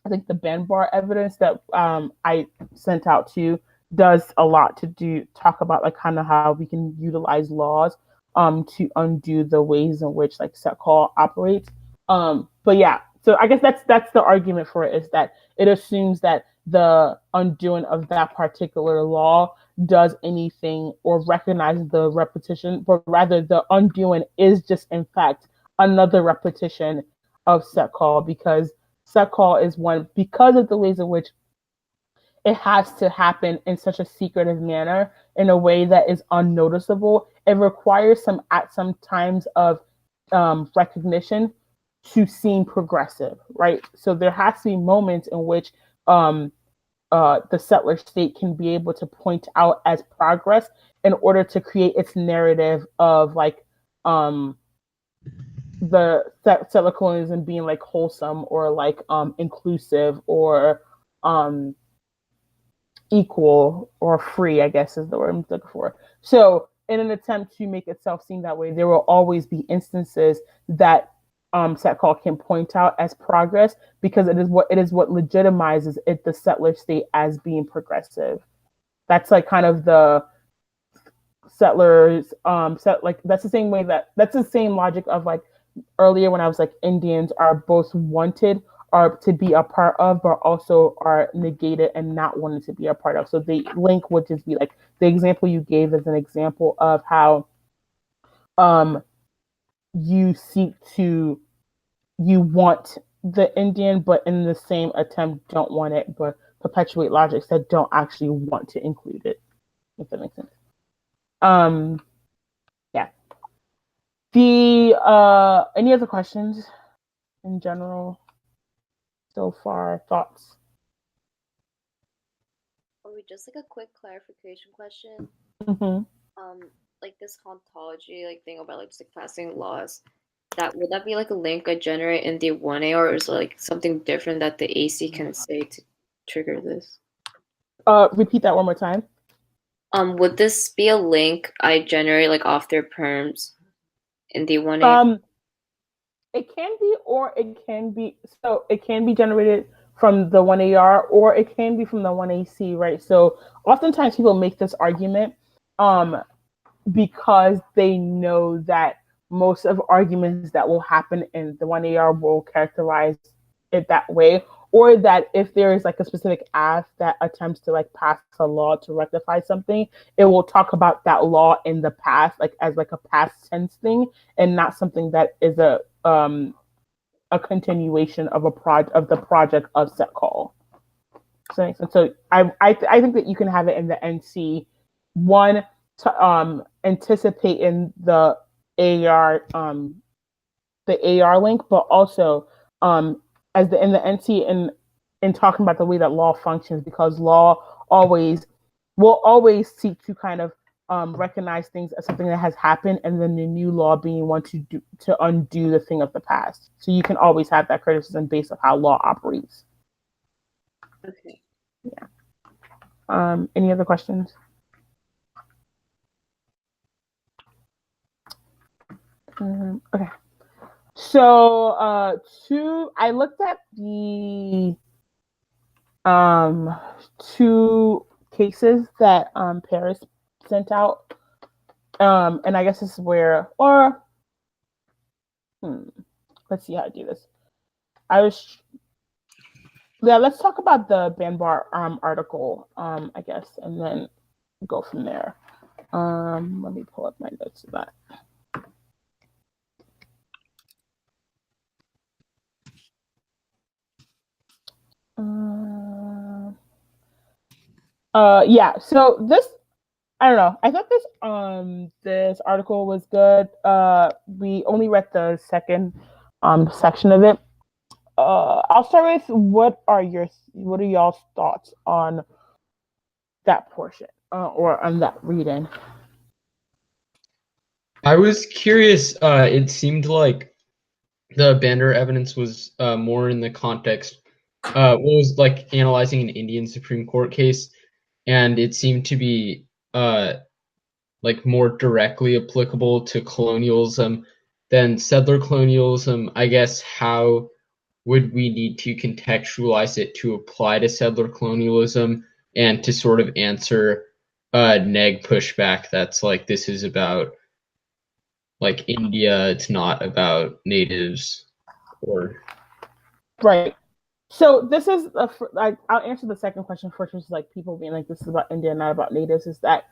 [SPEAKER 1] Benbar evidence that I sent out to does a lot to talk about like kind of how we can utilize laws to undo the ways in which like set call operates. But yeah, so I guess that's the argument for it, is that it assumes that the undoing of that particular law does anything or recognizes the repetition, but rather the undoing is just in fact another repetition of set call, because set call is one, because of the ways in which it has to happen in such a secretive manner, in a way that is unnoticeable. it requires some times of recognition to seem progressive, right? So there has to be moments in which the settler state can be able to point out as progress in order to create its narrative of like the settler colonialism being like wholesome or like inclusive or equal or free, I guess is the word I'm looking for. So in an attempt to make itself seem that way, there will always be instances that Setcall can point out as progress because it is what legitimizes it, the settler state, as being progressive. That's like kind of the settlers like that's the same way that's the same logic of like earlier when I was like Indians are both wanted or to be a part of, but also are negated and not wanted to be a part of. So the link would just be like the example you gave as an example of how you want the Indian, but in the same attempt don't want it, but perpetuate logics that don't actually want to include it, if that makes sense. Yeah. Any other questions in general so far? Thoughts?
[SPEAKER 6] Just like a quick clarification question.
[SPEAKER 1] Mm-hmm.
[SPEAKER 6] Like this ontology like thing about like just like passing laws. Would that be like a link I generate in the 1A, or is it like something different that the AC can say to trigger this?
[SPEAKER 1] Repeat that one more time.
[SPEAKER 6] Would this be a link I generate like off their perms in the 1A?
[SPEAKER 1] It can be, or it can be. So it can be generated from the 1AR, or it can be from the 1AC, right? So oftentimes people make this argument because they know that most of arguments that will happen in the 1AR will characterize it that way, or that if there is like a specific act that attempts to like pass a law to rectify something, it will talk about that law in the past, like as like a past tense thing, and not something that is a continuation of the project of set call. So I think that you can have it in the NC one to anticipate in the AR link, but also as in the NC in talking about the way that law functions, because law will always seek to kind of recognize things as something that has happened, and then the new law being one to undo the thing of the past. So you can always have that criticism based on how law operates.
[SPEAKER 6] Okay.
[SPEAKER 1] Yeah. Any other questions? Okay. So I looked at the two cases that Paris sent out, and I guess this is where, let's see how I do this. Let's talk about the Banbar article, I guess, and then go from there. Let me pull up my notes of that. Yeah, so this, I don't know. I thought this article was good. We only read the second section of it. I'll start with what are y'all's thoughts on that portion or on that reading?
[SPEAKER 2] I was curious. It seemed like the Bander evidence was more in the context. Was like analyzing an Indian Supreme Court case, and it seemed to be like more directly applicable to colonialism than settler colonialism. I guess how would we need to contextualize it to apply to settler colonialism and to sort of answer neg pushback that's like this is about like India, it's not about natives or
[SPEAKER 1] right. So this is like I'll answer the second question first, which is like people being like this is about India, not about natives. Is that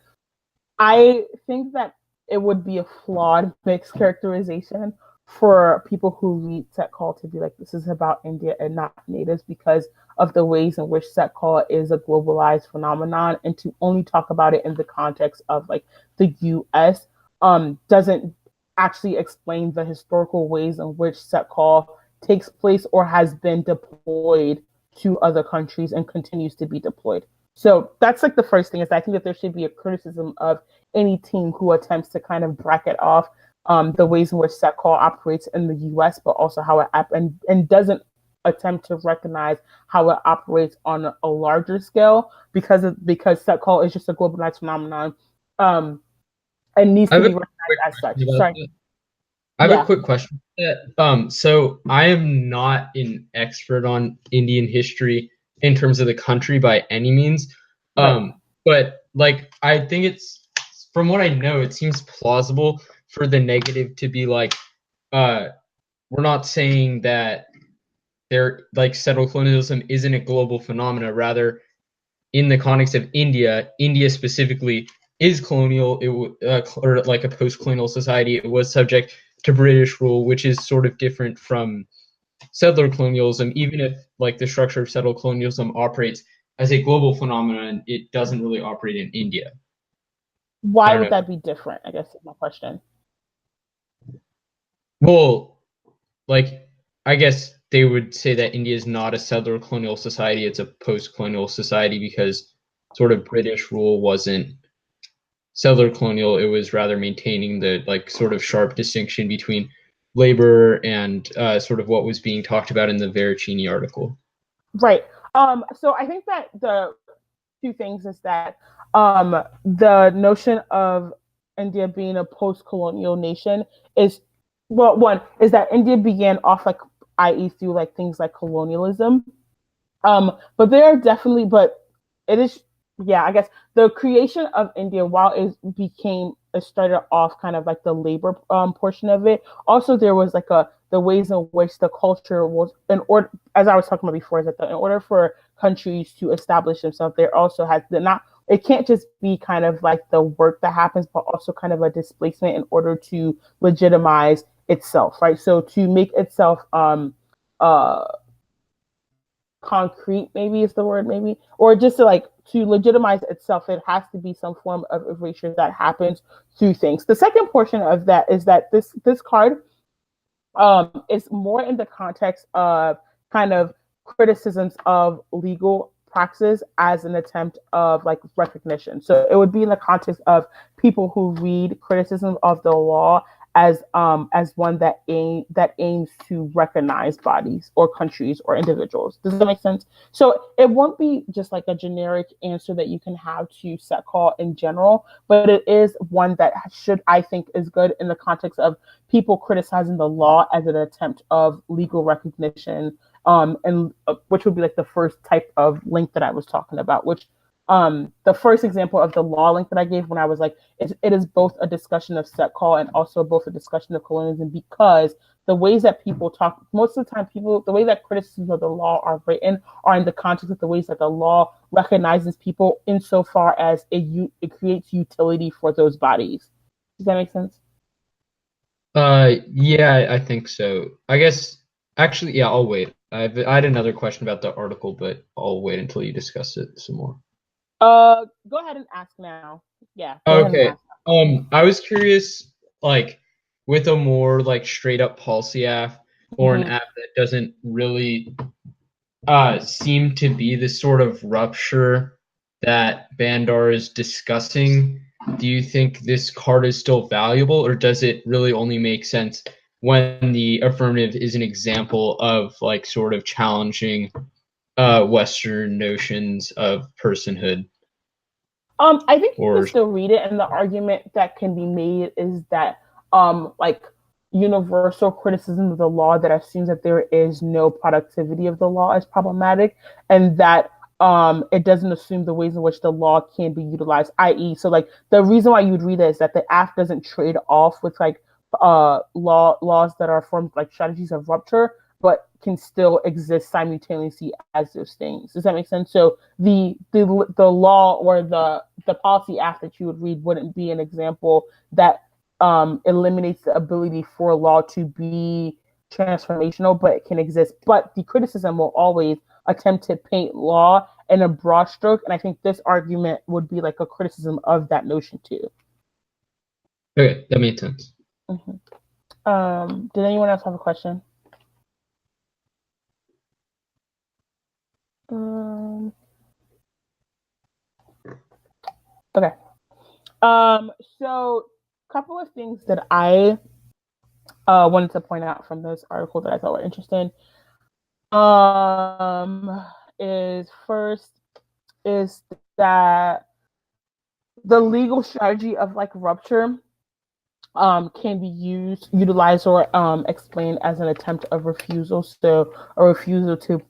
[SPEAKER 1] I think that it would be a flawed mixed characterization for people who read set call to be like this is about India and not natives because of the ways in which set call is a globalized phenomenon, and to only talk about it in the context of like the U.S. doesn't actually explain the historical ways in which set call takes place or has been deployed to other countries and continues to be deployed. So that's like the first thing is I think that there should be a criticism of any team who attempts to kind of bracket off the ways in which set call operates in the US, but also how it and doesn't attempt to recognize how it operates on a larger scale because set call is just a globalized phenomenon and needs to be recognized as such. Sorry.
[SPEAKER 2] I have a quick question. So I am not an expert on Indian history in terms of the country by any means. But like I think it's from what I know, it seems plausible for the negative to be like, we're not saying that settled colonialism isn't a global phenomena. Rather, in the context of India specifically is colonial, or like a post-colonial society. It was subject to British rule, which is sort of different from settler colonialism. Even if like the structure of settled colonialism operates as a global phenomenon, it doesn't really operate in India.
[SPEAKER 1] Why would that be different? I guess is my question.
[SPEAKER 2] Well, like I guess they would say that India is not a settler colonial society; it's a post-colonial society because sort of British rule wasn't settler colonial. It was rather maintaining the like sort of sharp distinction between labor and sort of what was being talked about in the Veracini article.
[SPEAKER 1] Right. So I think that the two things is that the notion of India being a post-colonial nation is, well, one is that India began off like, i.e., through like things like colonialism. But there are definitely, but it is, yeah, I guess the creation of India, while it started off kind of like the labor portion of it. Also, there was like the ways in which the culture was in order, as I was talking about before, is that in order for countries to establish themselves, there also has it can't just be kind of like the work that happens, but also kind of a displacement in order to legitimize itself, right? So to make itself concrete, maybe is the word, maybe, or just to legitimize itself, it has to be some form of erasure that happens through things. The second portion of that is that this card is more in the context of kind of criticisms of legal praxis as an attempt of like recognition. So it would be in the context of people who read criticism of the law as one that aims to recognize bodies or countries or individuals. Does that make sense? So it won't be just like a generic answer that you can have to set call in general, but it is one that I think is good in the context of people criticizing the law as an attempt of legal recognition, and which would be like the first type of link that I was talking about, which the first example of the law link that I gave when I was like, it is both a discussion of set call and also both a discussion of colonialism, because the ways that people talk, most of the time the way that criticisms of the law are written are in the context of the ways that the law recognizes people insofar as it creates utility for those bodies. Does that make sense?
[SPEAKER 2] Yeah, I think so. I guess, actually, yeah, I'll wait. I had another question about the article, but I'll wait until you discuss it some more.
[SPEAKER 1] Go ahead and ask now. Yeah.
[SPEAKER 2] Okay. I was curious, like, with a more like straight up policy app or an app that doesn't really seem to be the sort of rupture that Bandar is discussing, do you think this card is still valuable, or does it really only make sense when the affirmative is an example of like sort of challenging Western notions of personhood?
[SPEAKER 1] I think you can still read it, and the argument that can be made is that like universal criticism of the law that assumes that there is no productivity of the law is problematic, and that it doesn't assume the ways in which the law can be utilized, i.e., so like the reason why you would read it is that the act doesn't trade off with like laws that are formed like strategies of rupture, but can still exist simultaneously as those things. Does that make sense? So the law or the policy act that you would read wouldn't be an example that eliminates the ability for law to be transformational, but it can exist. But the criticism will always attempt to paint law in a broad stroke, and I think this argument would be like a criticism of that notion too.
[SPEAKER 2] Okay, that made sense.
[SPEAKER 1] Did anyone else have a question? Okay. So a couple of things that I wanted to point out from this article that I thought were interesting. Is first is that the legal strategy of like rupture can be utilized or explained as an attempt of refusal. So a refusal to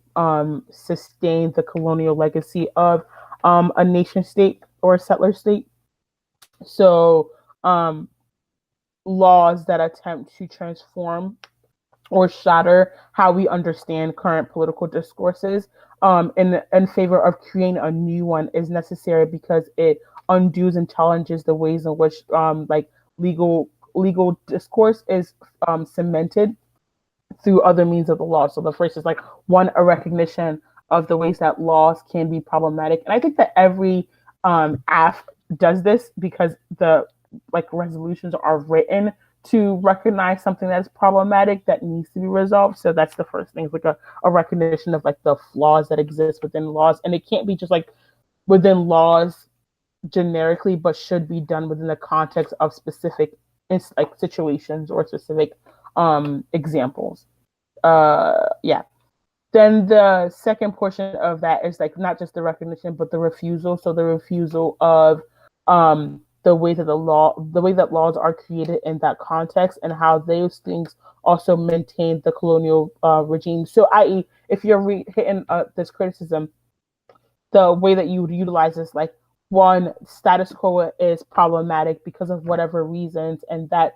[SPEAKER 1] sustain the colonial legacy of a nation state or a settler state. So laws that attempt to transform or shatter how we understand current political discourses in favor of creating a new one is necessary because it undoes and challenges the ways in which like legal discourse is cemented through other means of the law. So the first is like one, a recognition of the ways that laws can be problematic, and I think that every AF does this because the like resolutions are written to recognize something that's problematic that needs to be resolved. So that's the first thing, it's like a recognition of like the flaws that exist within laws, and it can't be just like within laws generically, but should be done within the context of specific like situations or specific examples. Yeah. Then the second portion of that is like not just the recognition, but the refusal. So the refusal of the way that the way that laws are created in that context, and how those things also maintain the colonial regime. So, i.e., if you're hitting this criticism, the way that you would utilize this, like one, status quo is problematic because of whatever reasons, and that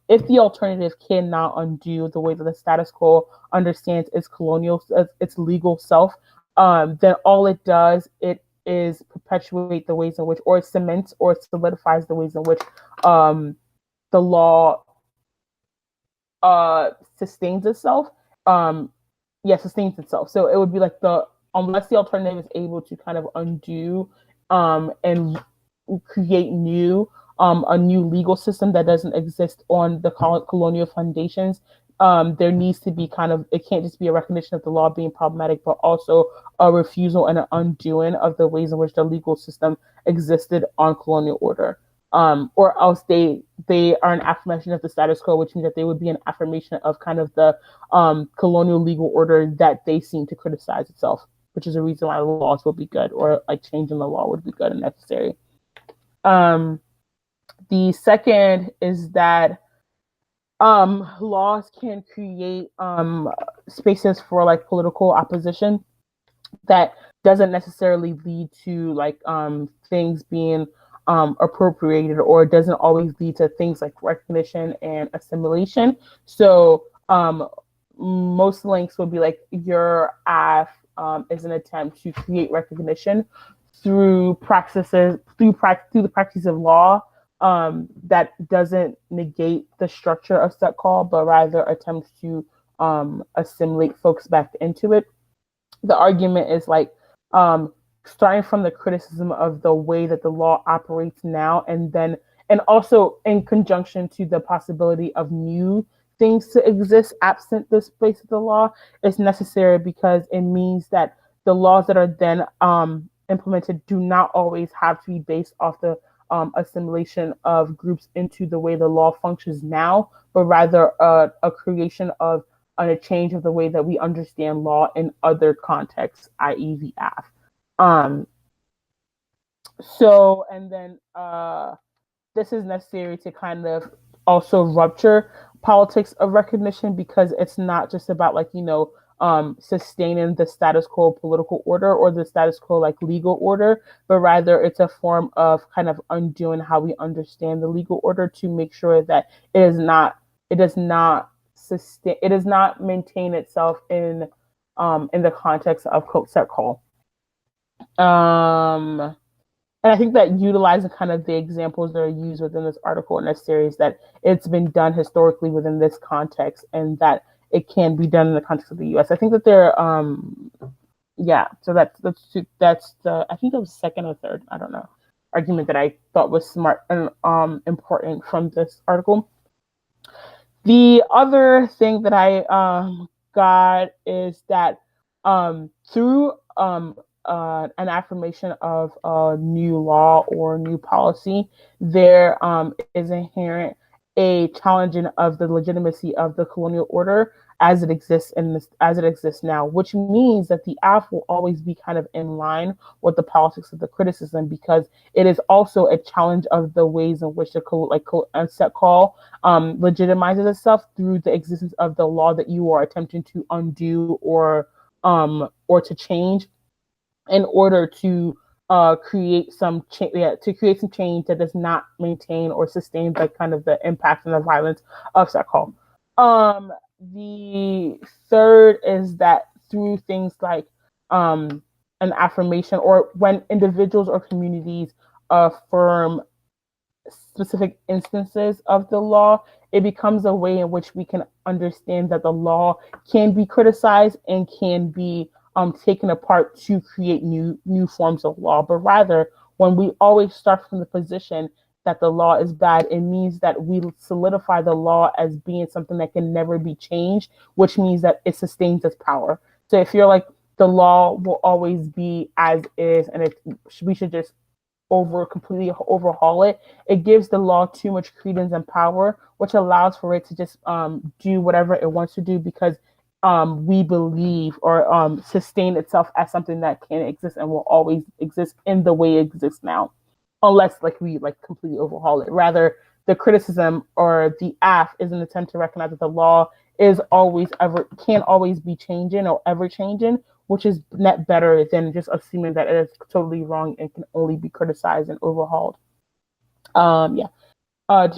[SPEAKER 1] if the alternative cannot undo the way that the status quo understands its colonial, its legal self, then all it does is perpetuate the ways in which, or cements or solidifies the ways in which the law sustains itself. Sustains itself. So it would be like unless the alternative is able to kind of undo and create a new legal system that doesn't exist on the colonial foundations, there needs to be it can't just be a recognition of the law being problematic, but also a refusal and an undoing of the ways in which the legal system existed on colonial order. Or else they are an affirmation of the status quo, which means that they would be an affirmation of kind of the colonial legal order that they seem to criticize itself, which is a reason why the laws would be good, or like changing the law would be good and necessary. The second is that laws can create spaces for like political opposition that doesn't necessarily lead to like things being appropriated, or it doesn't always lead to things like recognition and assimilation. So most links would be like your AF is an attempt to create recognition through the practice of law that doesn't negate the structure of set call, but rather attempts to assimilate folks back into it. The argument is like starting from the criticism of the way that the law operates now, and also in conjunction to the possibility of new things to exist absent this place of the law, is necessary because it means that the laws that are then implemented do not always have to be based off the assimilation of groups into the way the law functions now, but rather a creation of a change of the way that we understand law in other contexts, i.e. the AF. So, and then this is necessary to kind of also rupture politics of recognition, because it's not just about like, sustaining the status quo political order or the status quo like legal order, but rather it's a form of kind of undoing how we understand the legal order to make sure that it does not maintain itself in the context of set call. And I think that utilizing kind of the examples that are used within this article in this series, that it's been done historically within this context, and that it can be done in the context of the U.S. I think that they're, so that's the, I think that was second or third, I don't know. argument that I thought was smart and important from this article. The other thing that I got is that through an affirmation of a new law or new policy, there is inherent a challenging of the legitimacy of the colonial order as it exists now, which means that the AF will always be kind of in line with the politics of the criticism, because it is also a challenge of the ways in which the set call legitimizes itself through the existence of the law that you are attempting to undo or to change in order to create some change that does not maintain or sustain the kind of the impact and the violence of set call. The third is that through things like an affirmation, or when individuals or communities affirm specific instances of the law, it becomes a way in which we can understand that the law can be criticized and can be taken apart to create new forms of law. But rather, when we always start from the position that the law is bad, it means that we solidify the law as being something that can never be changed, which means that it sustains its power. So if you're like, the law will always be as is, and we should just completely overhaul it, it gives the law too much credence and power, which allows for it to just do whatever it wants to do, because we believe or sustain itself as something that can exist and will always exist in the way it exists now, unless we completely overhaul it. Rather, the criticism or the AF is an attempt to recognize that the law can always be changing or ever changing, which is net better than just assuming that it is totally wrong and can only be criticized and overhauled. Do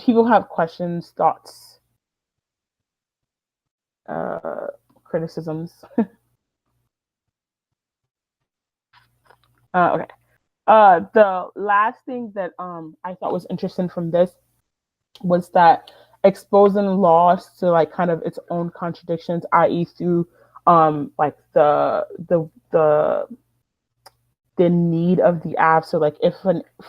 [SPEAKER 1] people have questions, thoughts, criticisms? Okay. The last thing that I thought was interesting from this was that exposing laws to kind of its own contradictions, i.e., through the need of the app. So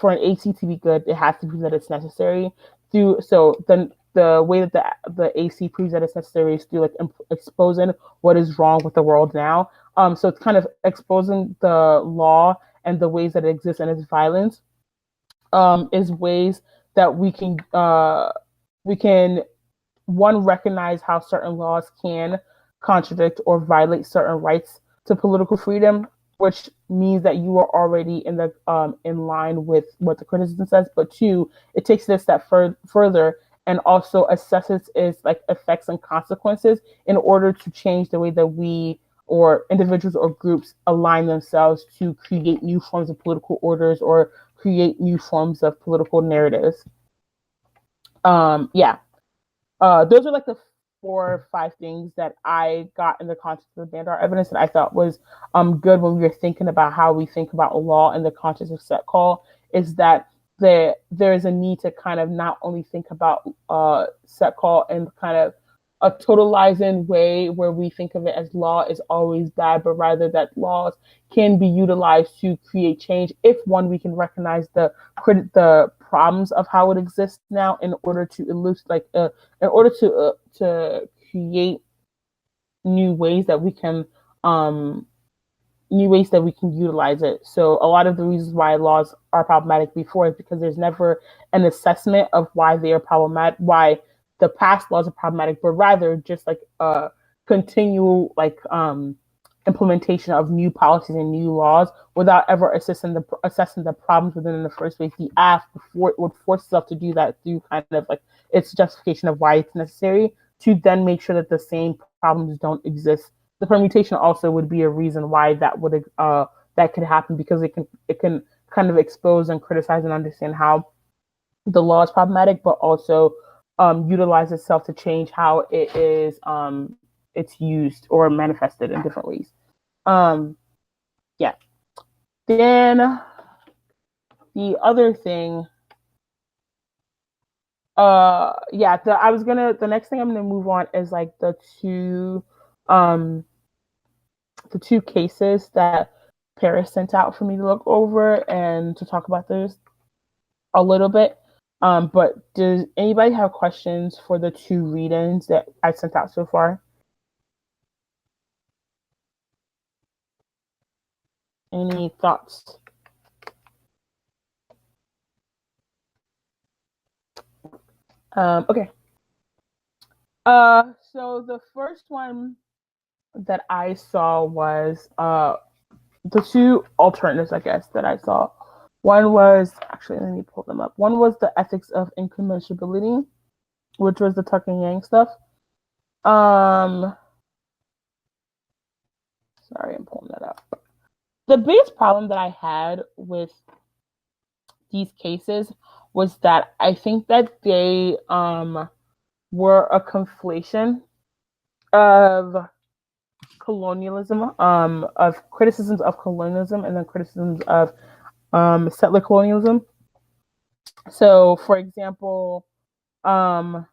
[SPEAKER 1] for an AC to be good, it has to prove that it's necessary. The way that the AC proves that it's necessary is through exposing what is wrong with the world now. So it's kind of exposing the law and the ways that it exists and its violence is ways that we can recognize how certain laws can contradict or violate certain rights to political freedom, which means that you are already in line with what the criticism says. But two, it takes it a step further and also assesses its effects and consequences in order to change the way that we or individuals or groups align themselves to create new forms of political orders or create new forms of political narratives. Those are the 4 or 5 things that I got in the context of the Bandar evidence that I thought was good when we were thinking about how we think about law in the context of set call, is that there is a need to kind of not only think about set call in kind of a totalizing way where we think of it as law is always bad, but rather that laws can be utilized to create change if, one, we can recognize the problems of how it exists now in order to to create new ways that we can utilize it. So a lot of the reasons why laws are problematic before is because there's never an assessment of why they are problematic, why the past laws are problematic, but rather just continual implementation of new policies and new laws without ever assessing the problems within in the first place. The act would force itself to do that through kind of its justification of why it's necessary, to then make sure that the same problems don't exist. The permutation also would be a reason why that could happen, because it can kind of expose and criticize and understand how the law is problematic, but also utilize itself to change how it is it's used or manifested in different ways. Then the other thing, the next thing I'm gonna move on is the two cases that Paris sent out for me to look over and to talk about those. a little bit. But does anybody have questions for the 2 read-ins that I sent out so far? Any thoughts? Okay. So the first one that I saw was the 2 alternatives, I guess, that I saw. One was, actually, let me pull them up. One was the ethics of incommensurability, which was the Tuck and Yang stuff. Sorry, I'm pulling that up. The biggest problem that I had with these cases was that I think that they were a conflation of colonialism, of criticisms of colonialism, and then criticisms of settler colonialism. So, for example, and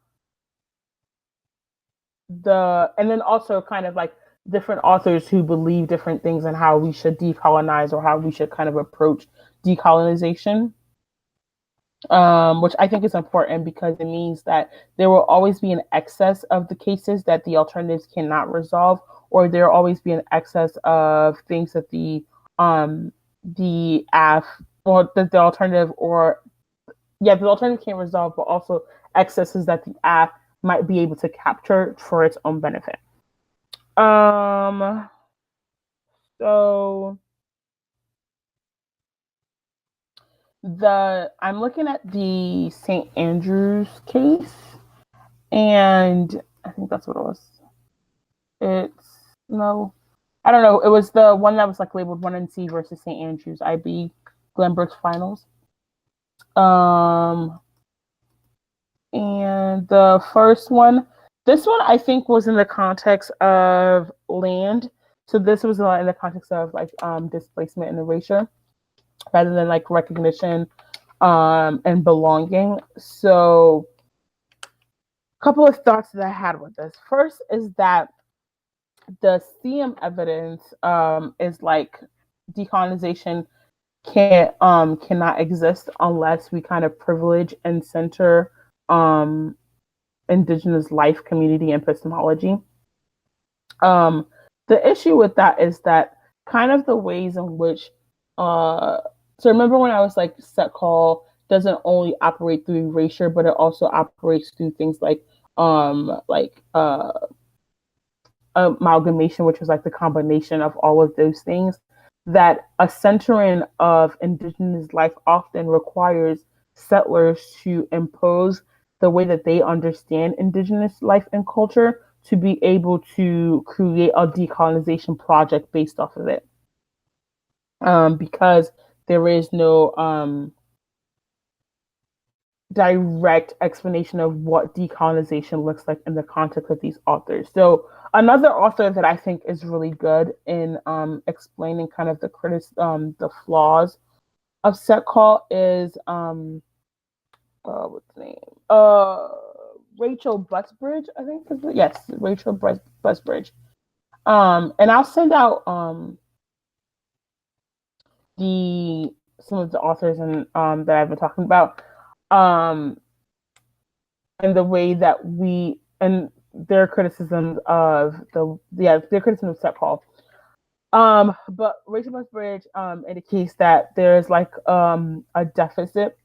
[SPEAKER 1] then also kind of like different authors who believe different things and how we should decolonize or how we should kind of approach decolonization. Which I think is important because it means that there will always be an excess of the cases that the alternatives cannot resolve, or there will always be an excess of things that the AF or the alternative the alternative can't resolve, but also excesses that the AF might be able to capture for its own benefit. So I'm looking at the St. Andrews case, and I think that's what it was. I don't know. It was the one that was like labeled 1NC versus St. Andrews IB Glenbrook's finals. And the first one, this one I think was in the context of land. So this was in the context of like displacement and erasure, rather than like recognition and belonging. So a couple of thoughts that I had with this. First is that the CM evidence is like decolonization cannot exist unless we kind of privilege and center indigenous life, community, and epistemology. The issue with that is that kind of the ways in which so remember when I was like set call doesn't only operate through erasure, but it also operates through things like amalgamation, which was like the combination of all of those things. That a centering of indigenous life often requires settlers to impose the way that they understand indigenous life and culture to be able to create a decolonization project based off of it. Because there is no direct explanation of what decolonization looks like in the context of these authors. So another author that I think is really good in explaining kind of the flaws of set call is what's the name? Rachel Busbridge, I think. Yes, Rachel Busbridge. And I'll send out some of the authors and that I've been talking about, and the way that and their criticisms of their criticism of set call. But Rachel Busbridge indicates that there's like a deficit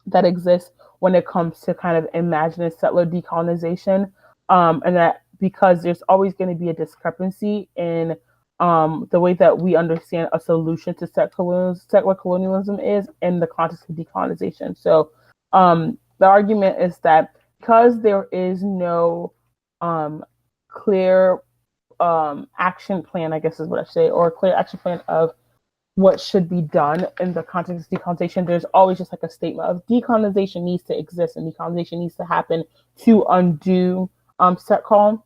[SPEAKER 1] that exists when it comes to kind of imaginary settler decolonization, and that because there's always going to be a discrepancy in the way that we understand a solution to settler colonialism is in the context of decolonization. So the argument is that because there is no clear action plan, I guess is what I say, or a clear action plan of what should be done in the context of decolonization, there's always just like a statement of decolonization needs to exist and decolonization needs to happen to undo set call.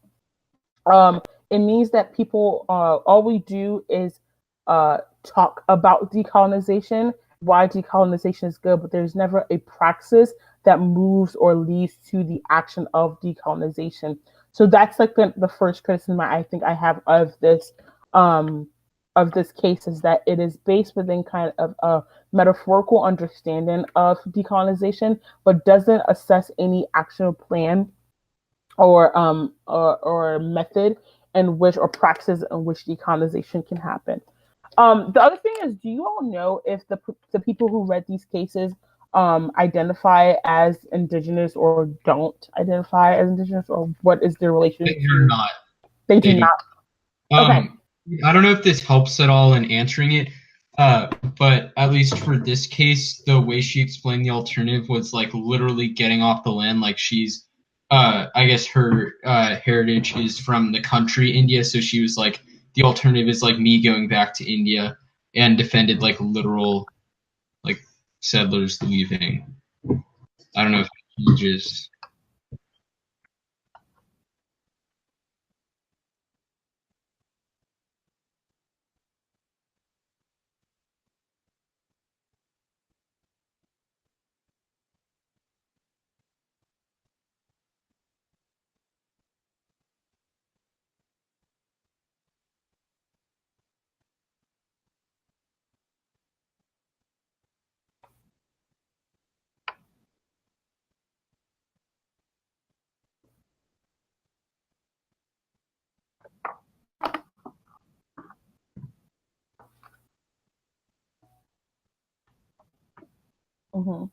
[SPEAKER 1] It means that people, all we do is talk about decolonization, why decolonization is good, but there's never a praxis that moves or leads to the action of decolonization. So that's like the first criticism I think I have of this of this case is that it is based within kind of a metaphorical understanding of decolonization, but doesn't assess any actual plan or method in which or practices in which decolonization can happen. The other thing is, do you all know if the people who read these cases identify as indigenous or don't identify as indigenous, or what is their relationship?
[SPEAKER 2] They're not.
[SPEAKER 1] They do not. Okay.
[SPEAKER 2] I don't know if this helps at all in answering it, but at least for this case, the way she explained the alternative was like literally getting off the land. Like she's, I guess her heritage is from the country India, so she was like, the alternative is like me going back to India, and defended like literal, like settlers leaving. I don't know if it changes.
[SPEAKER 1] Mm-hmm.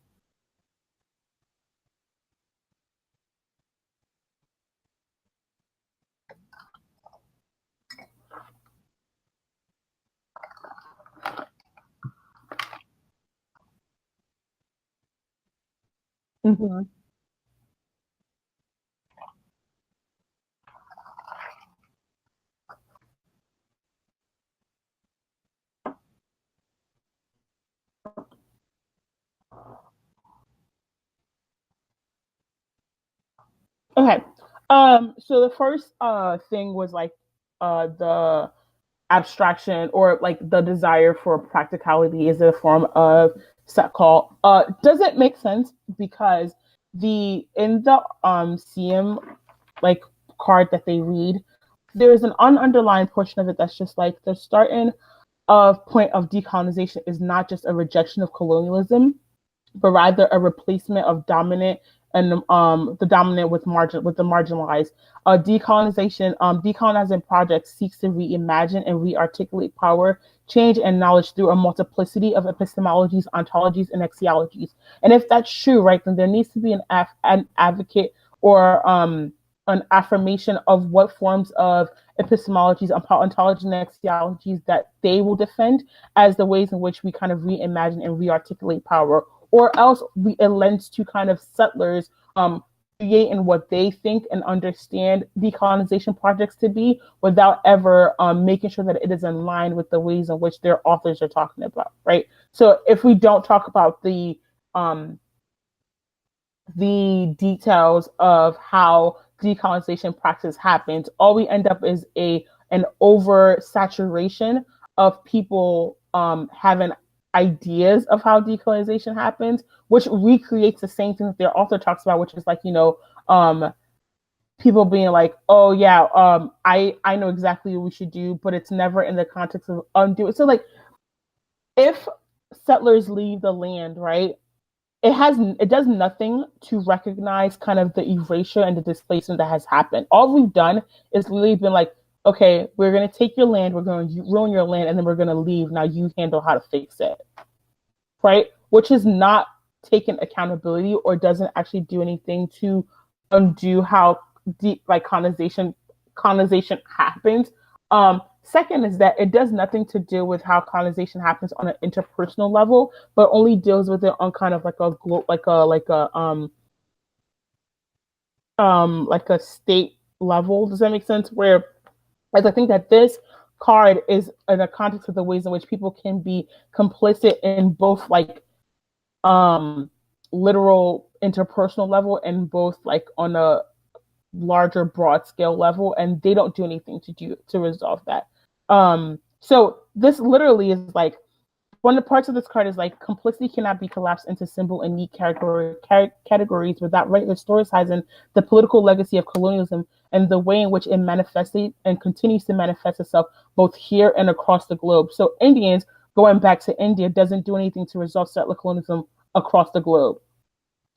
[SPEAKER 1] Mm-hmm. Okay. So the first thing was like the abstraction or like the desire for practicality is a form of set call. Does it make sense because the in the CM like card that they read, there's an underlined portion of it that's just like the starting of point of decolonization is not just a rejection of colonialism, but rather a replacement of dominant and the dominant with the marginalized. Decolonizing projects seeks to reimagine and rearticulate power, change, and knowledge through a multiplicity of epistemologies, ontologies, and axiologies. And if that's true, right, then there needs to be an advocate or an affirmation of what forms of epistemologies, ontologies, and axiologies that they will defend as the ways in which we kind of reimagine and rearticulate power, or else it lends to kind of settlers creating what they think and understand decolonization projects to be without ever making sure that it is in line with the ways in which their authors are talking about, right? So if we don't talk about the details of how decolonization practice happens, all we end up is an oversaturation of people having ideas of how decolonization happens, which recreates the same thing that their author talks about, which is like, people being like, oh yeah, I know exactly what we should do, but it's never in the context of undo it. So like, if settlers leave the land, right, it does nothing to recognize kind of the erasure and the displacement that has happened. All we've done is literally been like, okay, we're going to take your land, we're going to ruin your land, and then we're going to leave. Now you handle how to fix it, right? Which is not taking accountability or doesn't actually do anything to undo how colonization happens. Second is that it does nothing to do with how colonization happens on an interpersonal level, but only deals with it on kind of like a state level. Does that make sense? Where, as I think that this card is in the context of the ways in which people can be complicit in both like literal interpersonal level and both like on a larger broad scale level, and they don't do anything to resolve that. So this literally is like one of the parts of this card is like complicity cannot be collapsed into simple and neat categories without right historicizing the political legacy of colonialism and the way in which it manifested and continues to manifest itself both here and across the globe. So Indians going back to India doesn't do anything to resolve settler colonialism across the globe,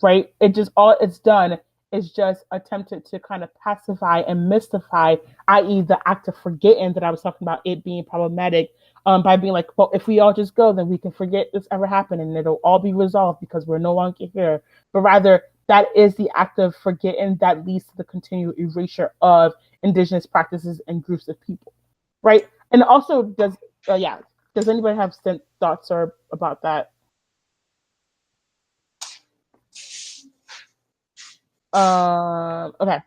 [SPEAKER 1] right? It just all it's done is just attempted to kind of pacify and mystify, i.e., the act of forgetting that I was talking about it being problematic, by being like, well, if we all just go, then we can forget this ever happened and it'll all be resolved because we're no longer here. But rather, that is the act of forgetting that leads to the continued erasure of indigenous practices and groups of people, right? And also, does anybody have thoughts or about that? Okay.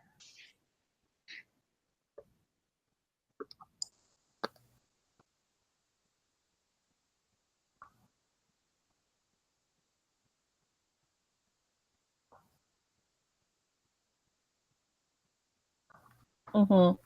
[SPEAKER 1] Mm-hmm.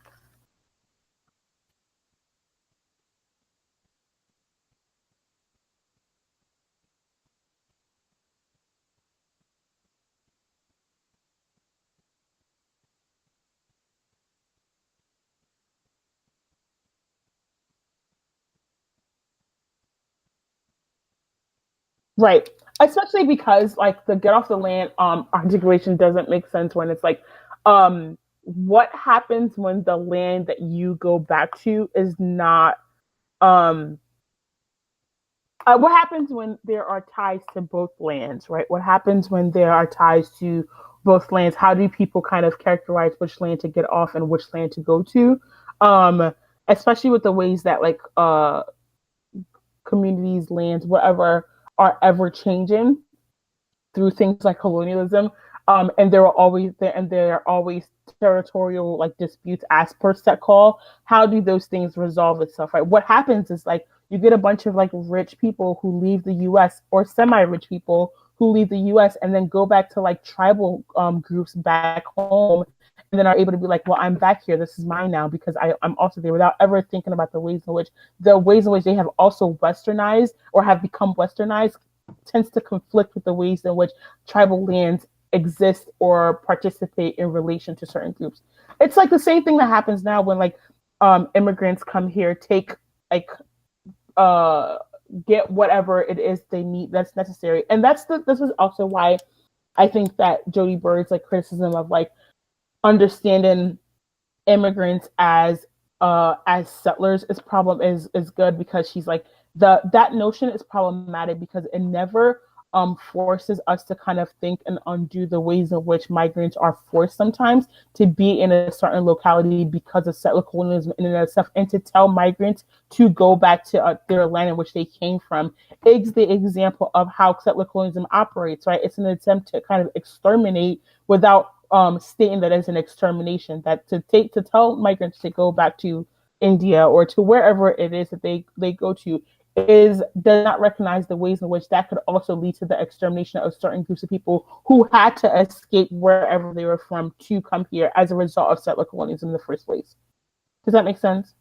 [SPEAKER 1] Right. Especially because like the get off the land articulation doesn't make sense when it's like what happens when the land that you go back to is not um what happens when there are ties to both lands, right? What happens when there are ties to both lands? How do people kind of characterize which land to get off and which land to go to? Especially with the ways that like communities, lands, whatever are ever changing through things like colonialism. And there are always territorial like disputes as per set call. How do those things resolve itself? Right? What happens is like you get a bunch of like rich people who leave the U.S. or semi-rich people who leave the U.S. and then go back to like tribal groups back home, and then are able to be like, well, I'm back here. This is mine now because I'm also there, without ever thinking about the ways in which they have also westernized or have become westernized tends to conflict with the ways in which tribal lands exist or participate in relation to certain groups. It's like the same thing that happens now when like immigrants come here, take like uh get whatever it is they need that's necessary. And this is also why I think that Jody Bird's like criticism of like understanding immigrants as settlers is good, because she's like that notion is problematic because it never forces us to kind of think and undo the ways in which migrants are forced sometimes to be in a certain locality because of settler colonialism in and of itself, and to tell migrants to go back to their land in which they came from is the example of how settler colonialism operates, right? It's an attempt to kind of exterminate without stating that as an extermination, that to tell migrants to go back to India or to wherever it is that they go to does not recognize the ways in which that could also lead to the extermination of certain groups of people who had to escape wherever they were from to come here as a result of settler colonialism in the first place. Does that make sense?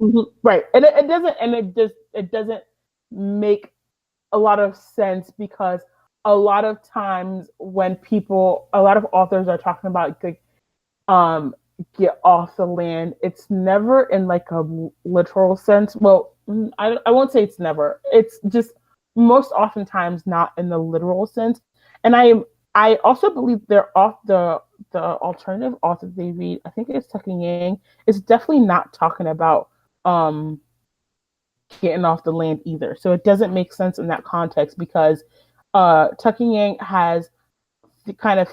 [SPEAKER 1] Mm-hmm. Right. And it doesn't make a lot of sense because a lot of times when a lot of authors are talking about like get off the land, it's never in like a literal sense. Well, I won't say it's never. It's just most oftentimes not in the literal sense. And I also believe they're off the alternative author they read. I think it's Tucking Yang. It's definitely not talking about um getting off the land either. So it doesn't make sense in that context because Tucking Yang has the kind of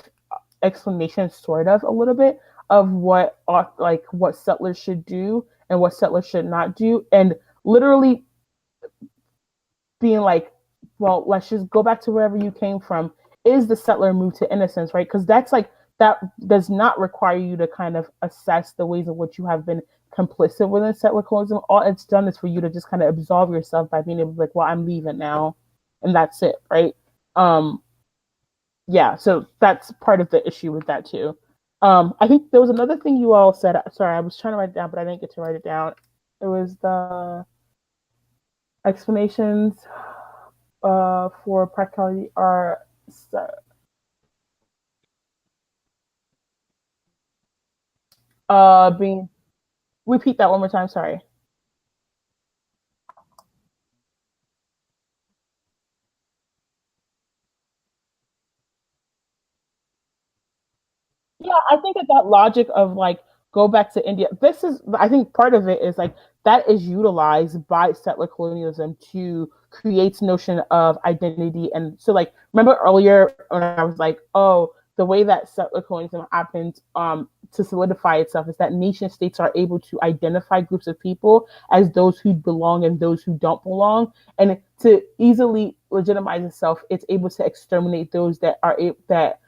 [SPEAKER 1] explanation, sort of a little bit, of what settlers should do and what settlers should not do, and literally being like, well, let's just go back to wherever you came from. Is the settler move to innocence, right? Because that's like that does not require you to kind of assess the ways in which you have been complicit within settler colonialism. All it's done is for you to just kind of absolve yourself by being able to be like, well, I'm leaving now, and that's it, right? Um, yeah, so that's part of the issue with that too. I think there was another thing you all said. Sorry, I was trying to write it down, but I didn't get to write it down. It was the explanations for practicality are being repeat that one more time, sorry. Yeah, I think that logic of like go back to India. This is, I think, part of it is like that is utilized by settler colonialism to create notion of identity. And so, like, remember earlier when I was like, oh, the way that settler colonialism happens to solidify itself is that nation states are able to identify groups of people as those who belong and those who don't belong, and to easily legitimize itself, it's able to exterminate those that are that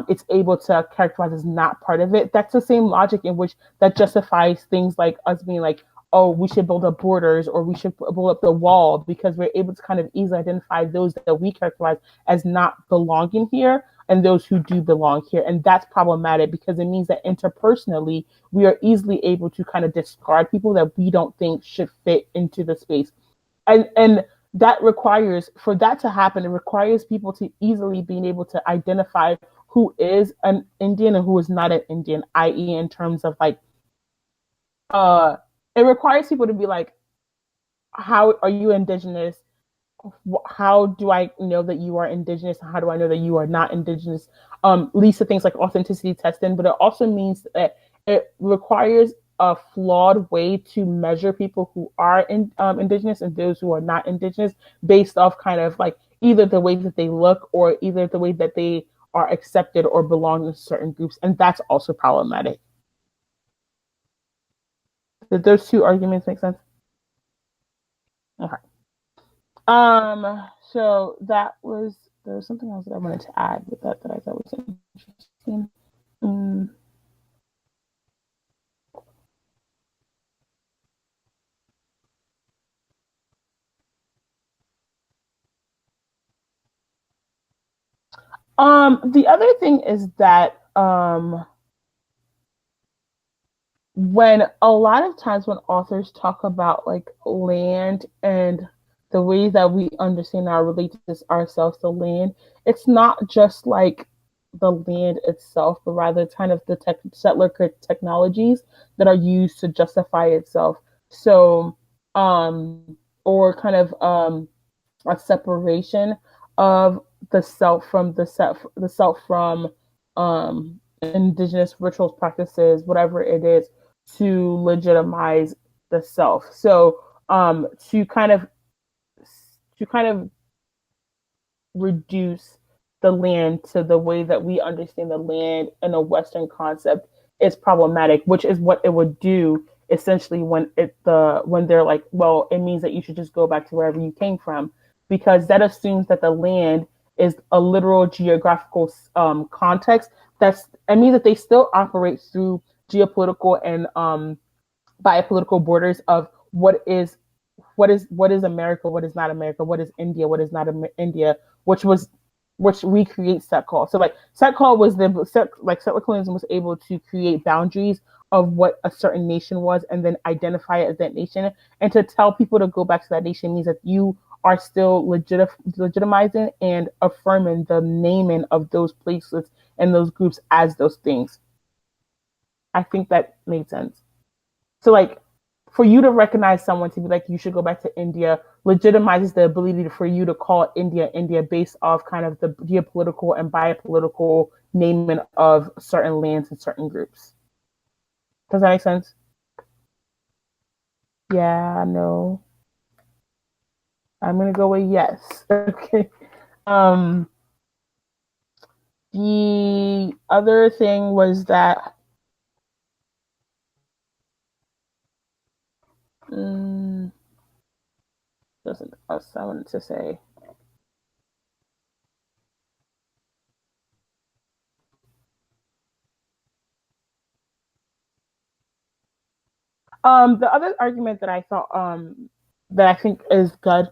[SPEAKER 1] it's able to characterize as not part of it. That's the same logic in which that justifies things like us being like, oh, we should build up borders or we should build up the wall because we're able to kind of easily identify those that we characterize as not belonging here and those who do belong here. And that's problematic because it means that interpersonally, we are easily able to kind of discard people that we don't think should fit into the space. And that requires, for that to happen, it requires people to easily being able to identify who is an Indian and who is not an Indian, i.e., in terms of like, it requires people to be like, how are you indigenous? How do I know that you are indigenous? How do I know that you are not indigenous? Leads to things like authenticity testing, but it also means that it requires a flawed way to measure people who are indigenous and those who are not indigenous based off kind of like either the way that they look or either the way that they are accepted or belong to certain groups, and that's also problematic. Did those two arguments make sense? Okay. So that was, there was something else that I wanted to add with that I thought was interesting. The other thing is that when a lot of times when authors talk about like land and the way that we understand our relationships ourselves to land, it's not just like the land itself, but rather kind of the settler technologies that are used to justify itself. So, or kind of a separation of the self from the self from indigenous rituals, practices, whatever it is, to legitimize the self. So to kind of reduce the land to the way that we understand the land in a Western concept is problematic, which is what it would do essentially when when they're like, well, it means that you should just go back to wherever you came from, because that assumes that the land is a literal geographical context. It means that they still operate through geopolitical and biopolitical borders of what is America, what is not America, what is India, what is not India, which we create set call. So like set call was settler colonialism was able to create boundaries of what a certain nation was and then identify it as that nation. And to tell people to go back to that nation means that you are still legitimizing and affirming the naming of those places and those groups as those things. I think that made sense. So like for you to recognize someone to be like, you should go back to India, legitimizes the ability for you to call India based off kind of the geopolitical and biopolitical naming of certain lands and certain groups. Does that make sense? Yeah, no. I'm gonna go with yes. Okay. The other thing was that doesn't else I wanted to say. The other argument that I thought that I think is good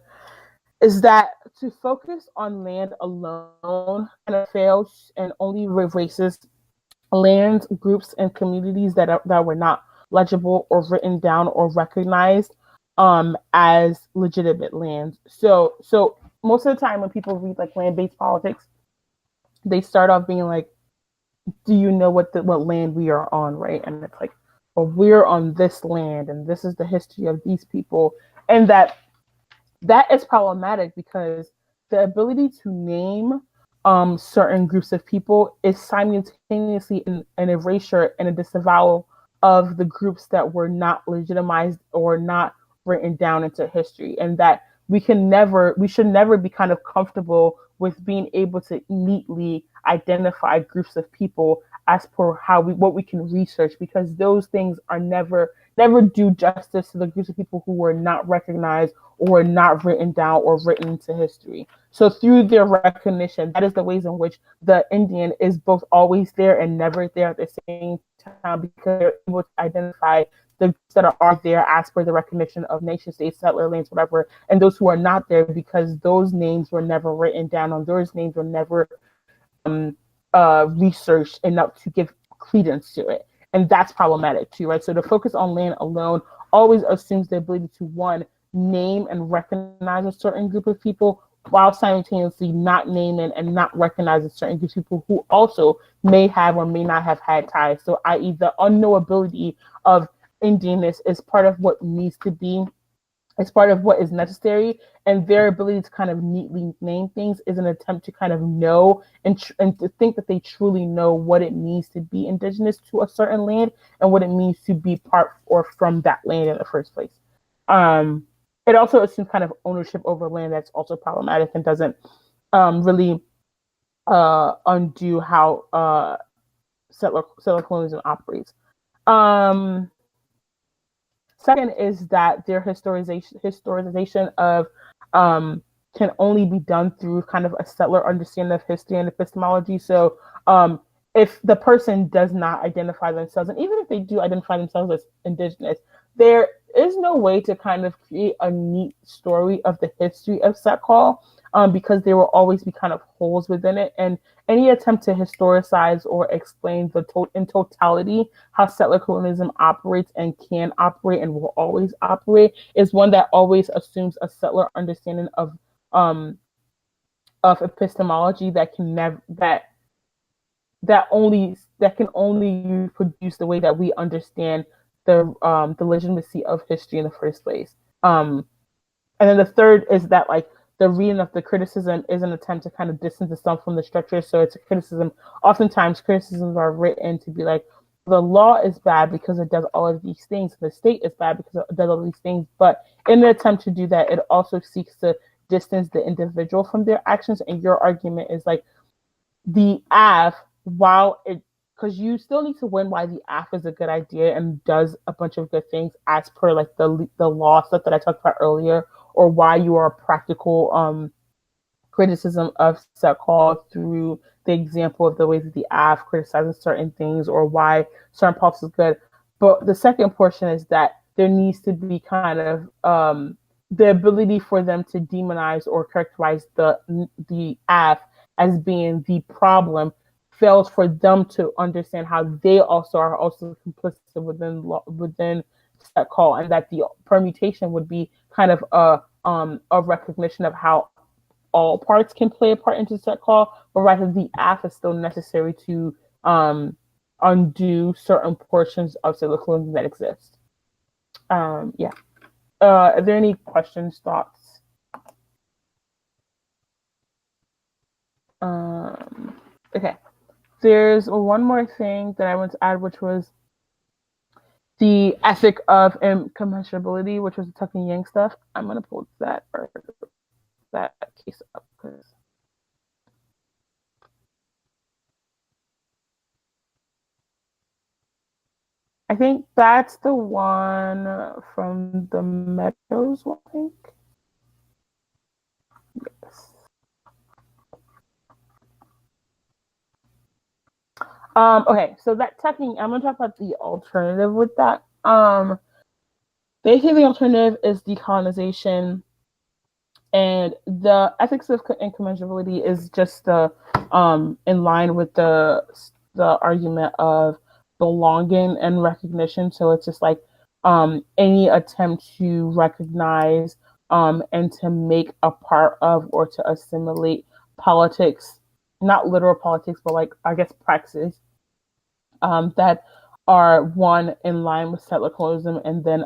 [SPEAKER 1] is that to focus on land alone kind of fails and only erases lands, groups, and communities that were not legible or written down or recognized as legitimate lands. So most of the time when people read like land-based politics, they start off being like, do you know what land we are on, right? And it's like, well, we're on this land, and this is the history of these people, and that is problematic because the ability to name certain groups of people is simultaneously an erasure and a disavowal of the groups that were not legitimized or not written down into history, and that we should never be kind of comfortable with being able to neatly identify groups of people as per what we can research, because those things are never do justice to the groups of people who were not recognized or not written down or written into history. So through their recognition, that is the ways in which the Indian is both always there and never there at the same time, because they're able to identify the groups that are there as per the recognition of nation states, settler lands, whatever, and those who are not there because those names were never written down, or those names were never researched enough to give credence to it. And that's problematic too, right? So the focus on land alone always assumes the ability to, one, name and recognize a certain group of people, while simultaneously not naming and not recognizing certain groups of people who also may have or may not have had ties. So, i.e., the unknowability of Indianness is part of what needs to be, it's part of what is necessary, and their ability to kind of neatly name things is an attempt to kind of know and to think that they truly know what it means to be indigenous to a certain land and what it means to be part or from that land in the first place. It also assumes kind of ownership over land that's also problematic and doesn't really undo how settler colonialism operates. Second is that their historization of can only be done through kind of a settler understanding of history and epistemology. So if the person does not identify themselves, and even if they do identify themselves as indigenous, there is no way to kind of create a neat story of the history of Setkal, because there will always be kind of holes within it. And any attempt to historicize or explain in totality how settler colonialism operates and can operate and will always operate is one that always assumes a settler understanding of epistemology that can never that can only produce the way that we understand the legitimacy of history in the first place. And then the third is that, like, the reading of the criticism is an attempt to kind of distance itself from the structure. So it's a criticism. Oftentimes, criticisms are written to be like, the law is bad because it does all of these things. The state is bad because it does all these things. But in the attempt to do that, it also seeks to distance the individual from their actions. And your argument is like, the AF, because you still need to win why the AF is a good idea and does a bunch of good things as per like the law stuff that I talked about earlier, or why you are a practical criticism of Setkal through the example of the ways that the AF criticizes certain things or why certain policies is good. But the second portion is that there needs to be kind of the ability for them to demonize or characterize the AF as being the problem fails for them to understand how they also are also complicit within Setkal, and that the permutation would be kind of a recognition of how all parts can play a part into Setkal, but rather the AF is still necessary to undo certain portions of settler colonialism that exist. Yeah. Are there any questions, thoughts? Okay. There's one more thing that I want to add, which was the ethic of incommensurability, which was the Tuck and Yang stuff. I'm going to pull that case up. I think that's the one from the Meadows one, I think. Yes. Okay, so that technique, I'm gonna talk about the alternative with that. Basically, the alternative is decolonization, and the ethics of incommensurability is just in line with the argument of belonging and recognition. So it's just like any attempt to recognize and to make a part of or to assimilate politics, not literal politics, but like I guess praxis that are one in line with settler colonialism and then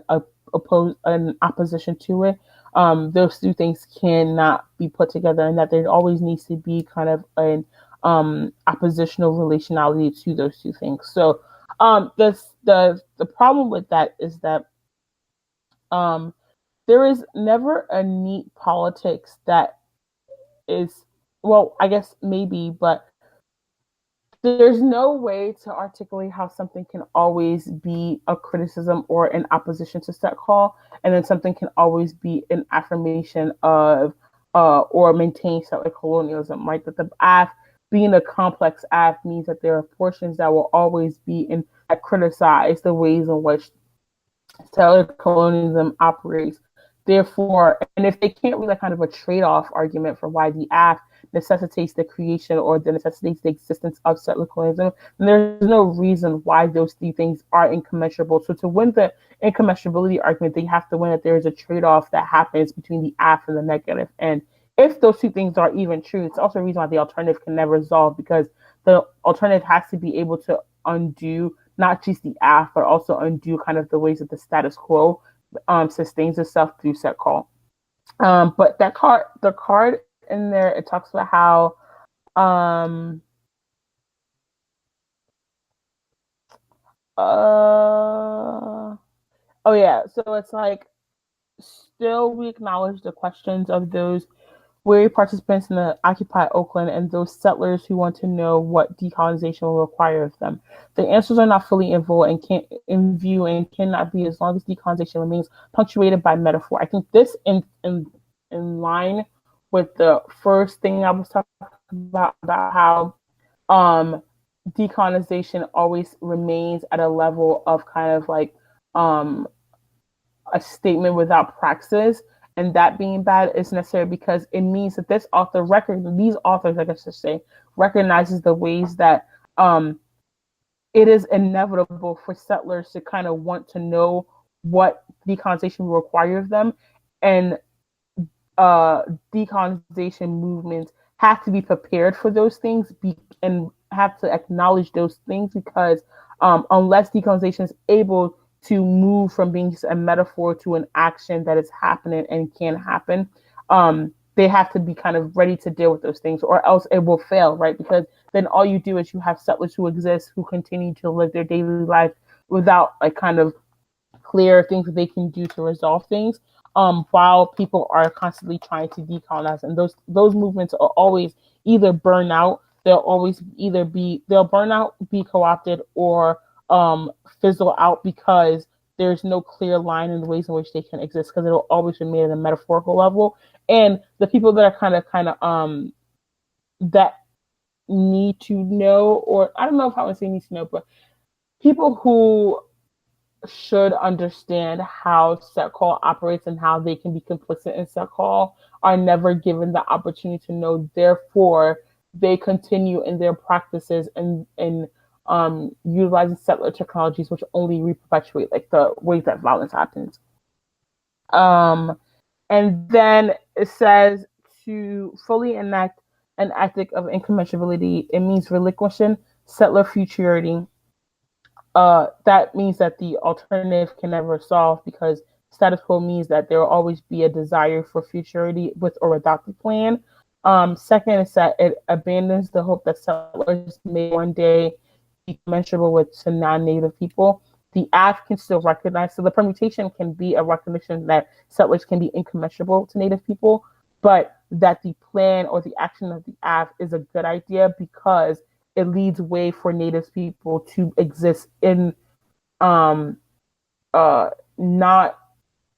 [SPEAKER 1] an opposition to it. Those two things cannot be put together, and that there always needs to be kind of an oppositional relationality to those two things. So the problem with that is that there is never a neat politics that is, well, I guess maybe, but there's no way to articulate how something can always be a criticism or an opposition to set call, and then something can always be an affirmation of or maintain settler colonialism, right? That the AF being a complex AF means that there are portions that will always be in that criticize the ways in which settler colonialism operates. Therefore, and if they can't really kind of a trade-off argument for why the AF necessitates the creation or the necessitates the existence of settler colonialism, then there's no reason why those three things are incommensurable. So to win the incommensurability argument, they have to win that there is a trade-off that happens between the AF and the negative. And if those two things are even true, it's also a reason why the alternative can never resolve, because the alternative has to be able to undo not just the AF, but also undo kind of the ways that the status quo sustains itself through set call. But the card in there, it talks about how oh yeah, so it's like still we acknowledge the questions of those weary participants in the Occupy Oakland and those settlers who want to know what decolonization will require of them. The answers are not fully in view and cannot be as long as decolonization remains punctuated by metaphor. I think this in line with the first thing I was talking about how decolonization always remains at a level of kind of like a statement without praxis. And that being bad is necessary because it means that these authors, I guess to say, recognizes the ways that it is inevitable for settlers to kind of want to know what decolonization will require of them, and decolonization movements have to be prepared for those things and have to acknowledge those things, because unless decolonization is able to move from being just a metaphor to an action that is happening and can happen, they have to be kind of ready to deal with those things, or else it will fail, right? Because then all you do is you have settlers who exist, who continue to live their daily life without like kind of clear things that they can do to resolve things, while people are constantly trying to decolonize. And those movements are always either burn out, they'll burn out, be co-opted, or fizzle out because there's no clear line in the ways in which they can exist, because it'll always remain at a metaphorical level. And the people that are kind of that need to know, or I don't know if I would say need to know, but people who should understand how set call operates and how they can be complicit in set call are never given the opportunity to know. Therefore, they continue in their practices and utilizing settler technologies, which only re-perpetuate like the ways that violence happens. And then it says to fully enact an ethic of incommensurability, it means relinquishing settler futurity. That means that the alternative can never solve, because status quo means that there will always be a desire for futurity with or without the plan. Second is that it abandons the hope that settlers may one day be commensurable with some non-native people. The AF can still recognize, so the permutation can be a recognition that settlers can be incommensurable to native people, but that the plan or the action of the AF is a good idea because it leads way for native people to exist in not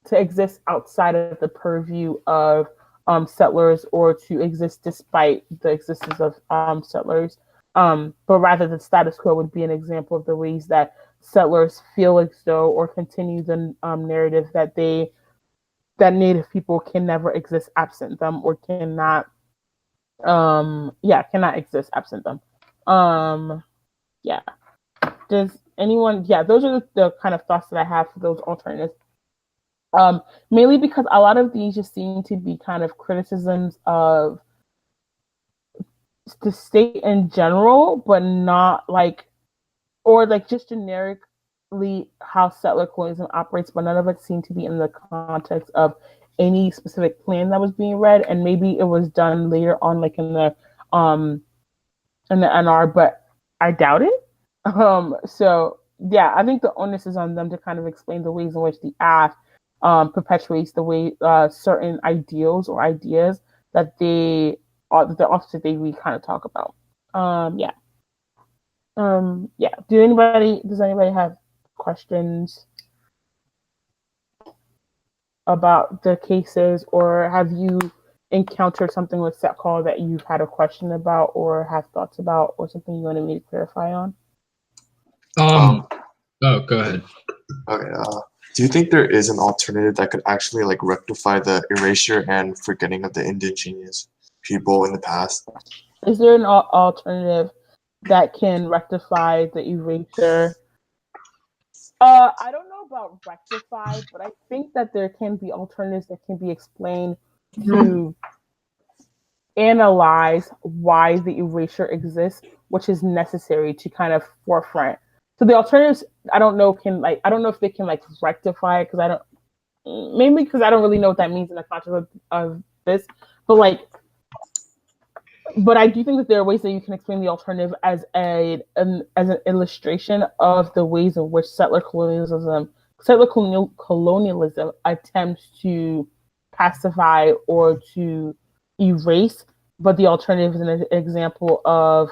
[SPEAKER 1] to exist outside of the purview of settlers, or to exist despite the existence of settlers. But rather the status quo would be an example of the ways that settlers feel as though, or continue the narrative that native people can never exist absent them, or cannot exist absent them. Does anyone, those are the kind of thoughts that I have for those alternatives. Mainly because a lot of these just seem to be kind of criticisms of the state in general, but not like or like just generically how settler colonialism operates, but none of it seemed to be in the context of any specific plan that was being read, and maybe it was done later on, like in the NR, but I doubt it. So yeah, I think the onus is on them to kind of explain the ways in which the act perpetuates the way certain ideals or ideas that they the authors that they kind of talk about. Yeah. Yeah. Does anybody have questions about the cases, or have you encountered something with set call that you've had a question about or have thoughts about, or something you wanted me to clarify on?
[SPEAKER 2] Oh, go ahead.
[SPEAKER 4] Okay. Do you think there is an alternative that could actually like rectify the erasure and forgetting of the indigenous people in the past?
[SPEAKER 1] Is there an alternative that can rectify the erasure? I don't know about rectify, but I think that there can be alternatives that can be explained to analyze why the erasure exists, which is necessary to kind of forefront. So the alternatives, I don't know if they can like rectify it, because I don't, mainly because I don't really know what that means in the context of this, but I do think that there are ways that you can explain the alternative as an illustration of the ways in which settler colonialism attempts to pacify or to erase, but the alternative is an example of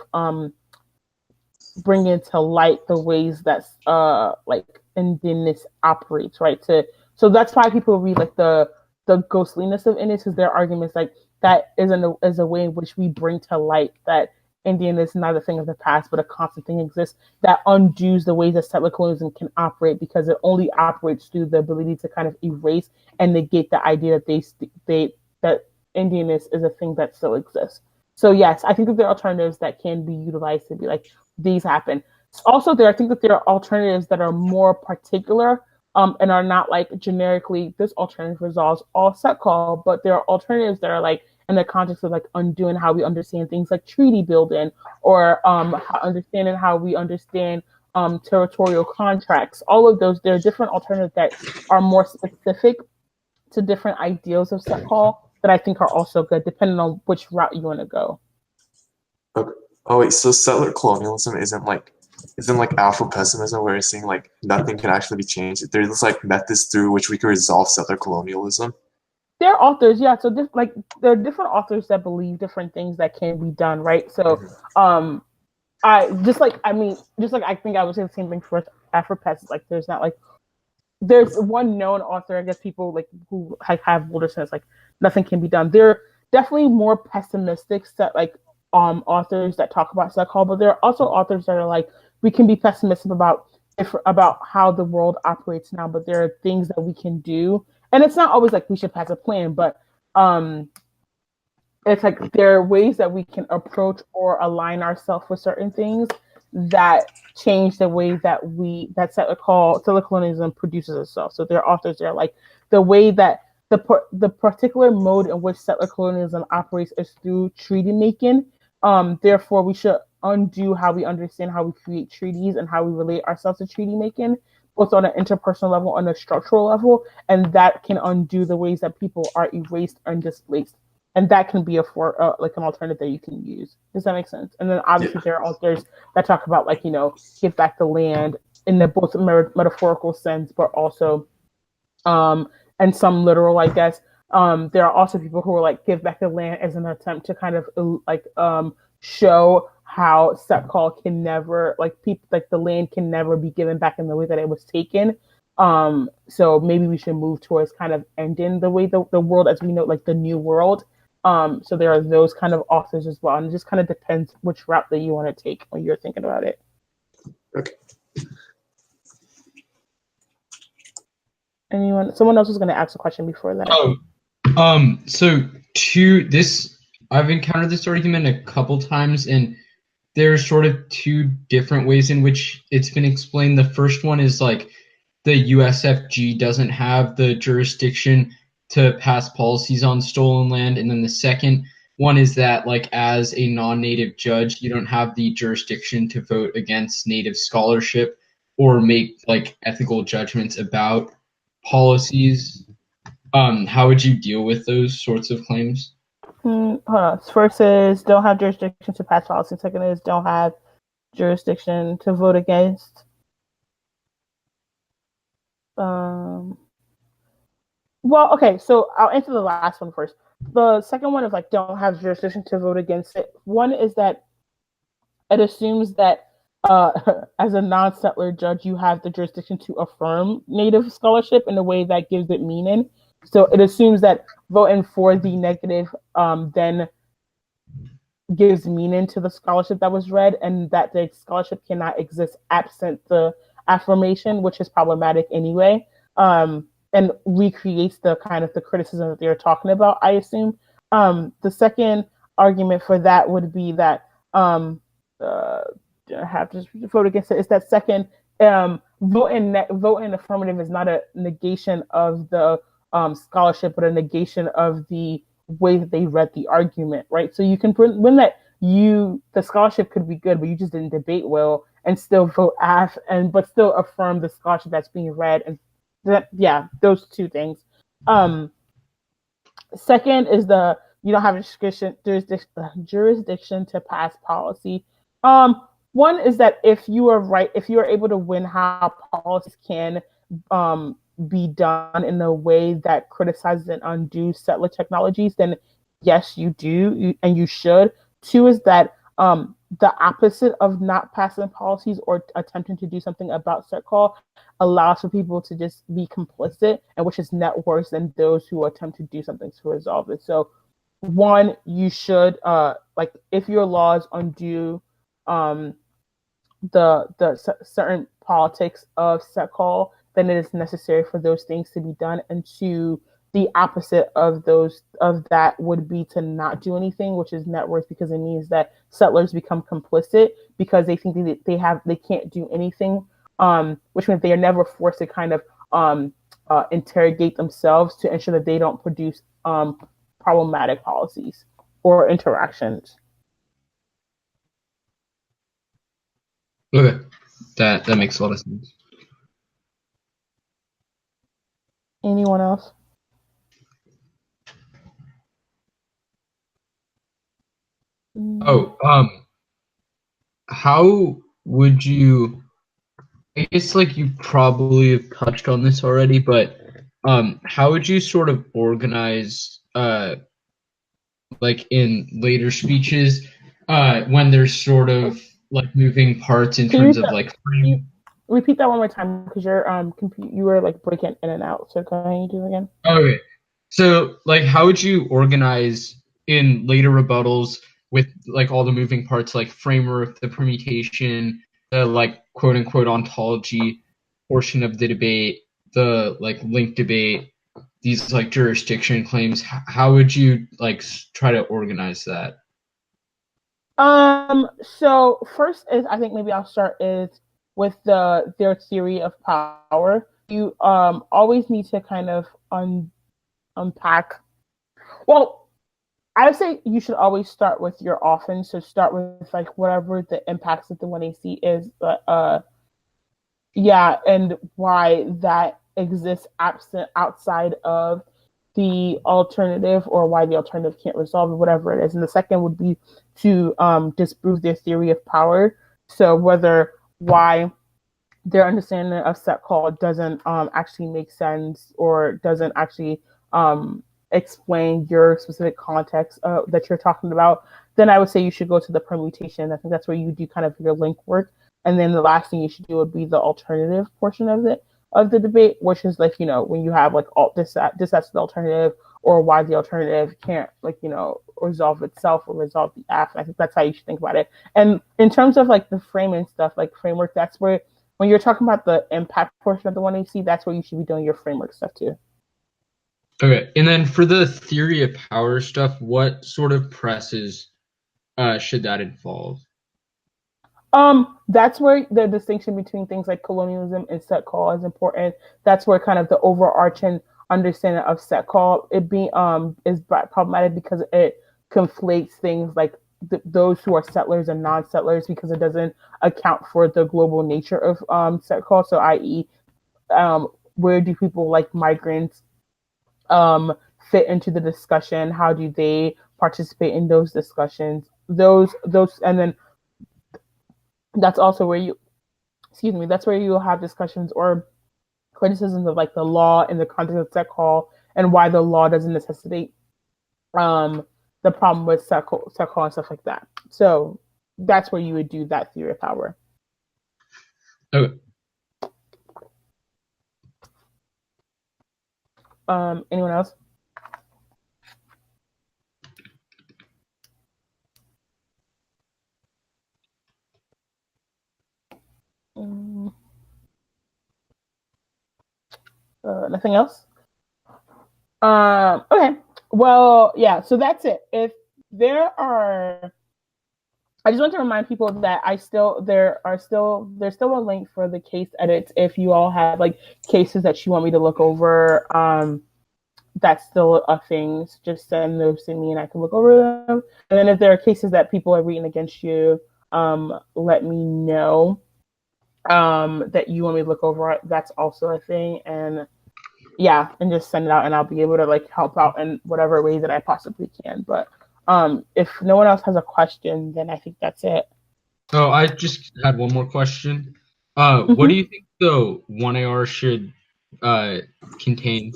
[SPEAKER 1] bringing to light the ways that like indigenous operates, right? So that's why people read like the ghostliness of Indians, because their arguments like that is a way in which we bring to light that Indian is not a thing of the past, but a constant thing exists that undoes the ways that settler colonialism can operate, because it only operates through the ability to kind of erase and negate the idea that that Indianness is a thing that still exists. So yes, I think that there are alternatives that can be utilized to be like, these happen. Also, I think that there are alternatives that are more particular, and are not like generically this alternative resolves all set call, but there are alternatives that are like in the context of like undoing how we understand things like treaty building, or understanding how we understand territorial contracts. All of those, there are different alternatives that are more specific to different ideals of set call that I think are also good, depending on which route you want to go.
[SPEAKER 4] Okay. Oh wait, so settler colonialism isn't like Afro-pessimism, where it's saying like nothing can actually be changed. There's like methods through which we can resolve settler colonialism.
[SPEAKER 1] There are authors, yeah. So there are different authors that believe different things that can be done, right? So I think I would say the same thing for Afro-pess. Like there's one known author, I guess people like who have older sense, like nothing can be done. There are definitely more pessimistic authors that talk about set call, but there are also authors that are like, we can be pessimistic about how the world operates now, but there are things that we can do. And it's not always like we should pass a plan, but it's like there are ways that we can approach or align ourselves with certain things that change the way that settler colonialism produces itself. So there are authors that are like, the way that the particular mode in which settler colonialism operates is through treaty making. Therefore, we should undo how we understand how we create treaties and how we relate ourselves to treaty making, both on an interpersonal level and a structural level, and that can undo the ways that people are erased and displaced. And that can be like an alternative that you can use. Does that make sense? And then obviously there are authors that talk about like, give back the land in the both metaphorical sense, but also and some literal, I guess. There are also people who are like, give back the land as an attempt to kind of show how set call can never, like the land can never be given back in the way that it was taken. So maybe we should move towards kind of ending the way the world as we know, like the new world. So there are those kind of authors as well, and it just kind of depends which route that you want to take when you're thinking about it.
[SPEAKER 4] Okay.
[SPEAKER 1] Someone else was going to ask a question before that.
[SPEAKER 2] So I've encountered this argument a couple times, and there's sort of two different ways in which it's been explained. The first one is like the USFG doesn't have the jurisdiction to pass policies on stolen land, and then the second One is that, like, as a non-native judge, you don't have the jurisdiction to vote against native scholarship or make like ethical judgments about policies. How would you deal with those sorts of claims?
[SPEAKER 1] Hold on. First is don't have jurisdiction to pass policy. Second is don't have jurisdiction to vote against. Well, okay, so I'll answer the last one first. The second one is like don't have jurisdiction to vote against it. One is that it assumes that as a non-settler judge, you have the jurisdiction to affirm native scholarship in a way that gives it meaning. So it assumes that voting for the negative then gives meaning to the scholarship that was read, and that the scholarship cannot exist absent the affirmation, which is problematic anyway, and recreates the kind of the criticism that they're talking about, I assume. The second argument for that would be that have to vote against it. Is that second, voting affirmative is not a negation of the scholarship, but a negation of the way that they read the argument, right? So you can win that the scholarship could be good, but you just didn't debate well, and still vote F, but still affirm the scholarship that's being read, and those two things. Second is you don't have jurisdiction to pass policy. One is that if you are able to win how policies can be done in a way that criticizes and undoes settler technologies, then yes, you do, and you should. Two is that the opposite of not passing policies or attempting to do something about set call allows for people to just be complicit, and which is net worse than those who attempt to do something to resolve it. So one, you should like if your laws undo the certain politics of set call, then it is necessary for those things to be done. And two, the opposite of that would be to not do anything, which is net worth, because it means that settlers become complicit because they think that they can't do anything, which means they are never forced to kind of interrogate themselves to ensure that they don't produce problematic policies or interactions.
[SPEAKER 2] Okay, that makes a lot of sense.
[SPEAKER 1] Anyone else?
[SPEAKER 2] Oh, how would you? I guess like you probably have touched on this already, but how would you sort of organize like in later speeches when there's sort of like moving parts in terms of like frame?
[SPEAKER 1] Repeat that one more time, because you were like breaking in and out. So can you do it again?
[SPEAKER 2] Okay. So like how would you organize in later rebuttals with like all the moving parts, like framework, the permutation, the like quote unquote ontology portion of the debate, the like link debate, these like jurisdiction claims? How would you like try to organize that?
[SPEAKER 1] So first is, I think maybe I'll start with their theory of power. You always need to kind of unpack. Well, I would say you should always start with your offense. So start with like whatever the impacts of the 1AC is, but and why that exists outside of the alternative, or why the alternative can't resolve it, whatever it is. And the second would be to disprove their theory of power. So why their understanding of set call doesn't actually make sense, or doesn't actually explain your specific context that you're talking about, then I would say you should go to the permutation. I think that's where you do kind of your link work. And then the last thing you should do would be the alternative portion of the debate, which is like, when you have like this that's the alternative, or why the alternative can't resolve itself or resolve the act. I think that's how you should think about it. And in terms of like the framing stuff, like framework, that's where when you're talking about the impact portion of the 1AC, that's where you should be doing your framework stuff too.
[SPEAKER 2] Okay, and then for the theory of power stuff, what sort of presses should that involve?
[SPEAKER 1] That's where the distinction between things like colonialism and set call is important. That's where kind of the overarching understanding of set call is problematic, because it conflates things like those who are settlers and non-settlers because it doesn't account for the global nature of set call. So, i.e., where do people like migrants fit into the discussion? How do they participate in those discussions? Those, and then that's also where that's where you'll have discussions or criticisms of like the law in the context of set call and why the law doesn't necessitate the problem with set call and stuff like that. So that's where you would do that theory of power.
[SPEAKER 2] Okay.
[SPEAKER 1] Anyone else? Nothing else? Okay. Well, yeah, so that's it. If there are, I just want to remind people that there's still a link for the case edits if you all have like cases that you want me to look over. That's still a thing. So just send those to me and I can look over them. And then if there are cases that people are reading against you, let me know that you want me to look over. That's also a thing. And yeah, and just send it out and I'll be able to like help out in whatever way that I possibly can. But if no one else has a question, then I think that's it.
[SPEAKER 2] Oh, I just had one more question. What do you think the 1AR should contain?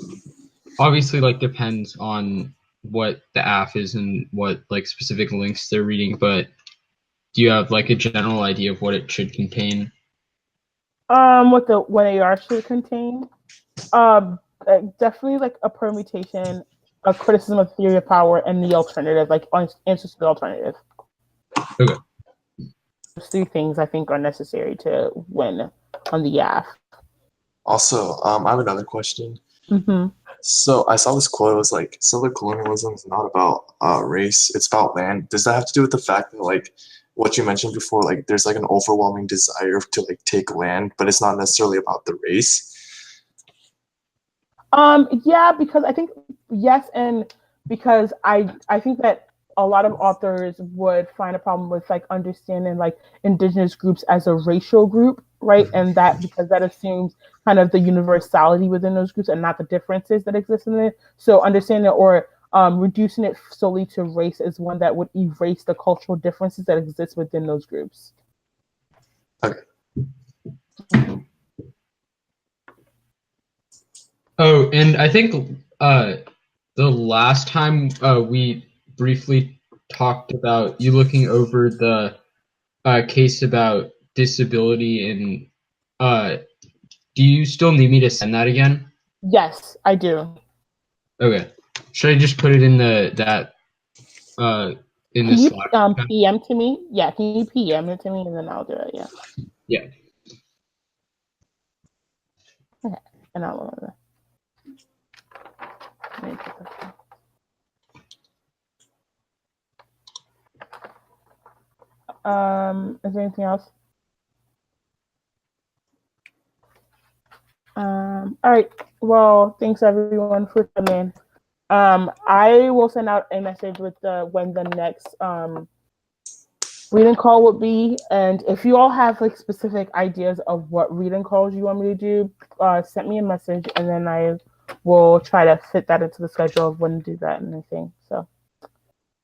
[SPEAKER 2] Obviously, like, depends on what the app is and what like specific links they're reading, but do you have like a general idea of what it should contain?
[SPEAKER 1] What the 1AR should contain? Definitely like a permutation, a criticism of theory of power, and the alternative, like answers to the alternative.
[SPEAKER 2] Okay.
[SPEAKER 1] Those three things I think are necessary to win on the YAF.
[SPEAKER 4] Also, I have another question.
[SPEAKER 1] Mm-hmm.
[SPEAKER 4] So I saw this quote. It was like, settler colonialism is not about race; it's about land. Does that have to do with the fact that, like, what you mentioned before, like, there's like an overwhelming desire to like take land, but it's not necessarily about the race?
[SPEAKER 1] Yeah, because I think yes, and because I think that a lot of authors would find a problem with like understanding like indigenous groups as a racial group, right? And that because that assumes kind of the universality within those groups and not the differences that exist in it. So understanding or reducing it solely to race is one that would erase the cultural differences that exist within those groups.
[SPEAKER 4] Okay.
[SPEAKER 2] Oh, and I think the last time we briefly talked about you looking over the case about disability and do you still need me to send that again?
[SPEAKER 1] Yes, I do.
[SPEAKER 2] Okay. Should I just put it in in
[SPEAKER 1] Can
[SPEAKER 2] the
[SPEAKER 1] you
[SPEAKER 2] Slack?
[SPEAKER 1] PM to me? Yeah, can you PM it to me and then I'll do it, yeah.
[SPEAKER 2] Yeah.
[SPEAKER 1] Okay, and I'll is there anything else? All right. Well, thanks everyone for coming. I will send out a message with when the next reading call would be, and if you all have like specific ideas of what reading calls you want me to do, send me a message, and then I will try to fit that into the schedule of when to do that and everything. So, all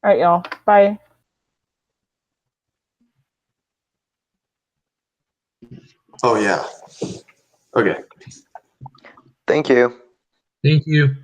[SPEAKER 1] right, y'all. Bye.
[SPEAKER 4] Oh yeah. Okay.
[SPEAKER 7] Thank you.
[SPEAKER 2] Thank you.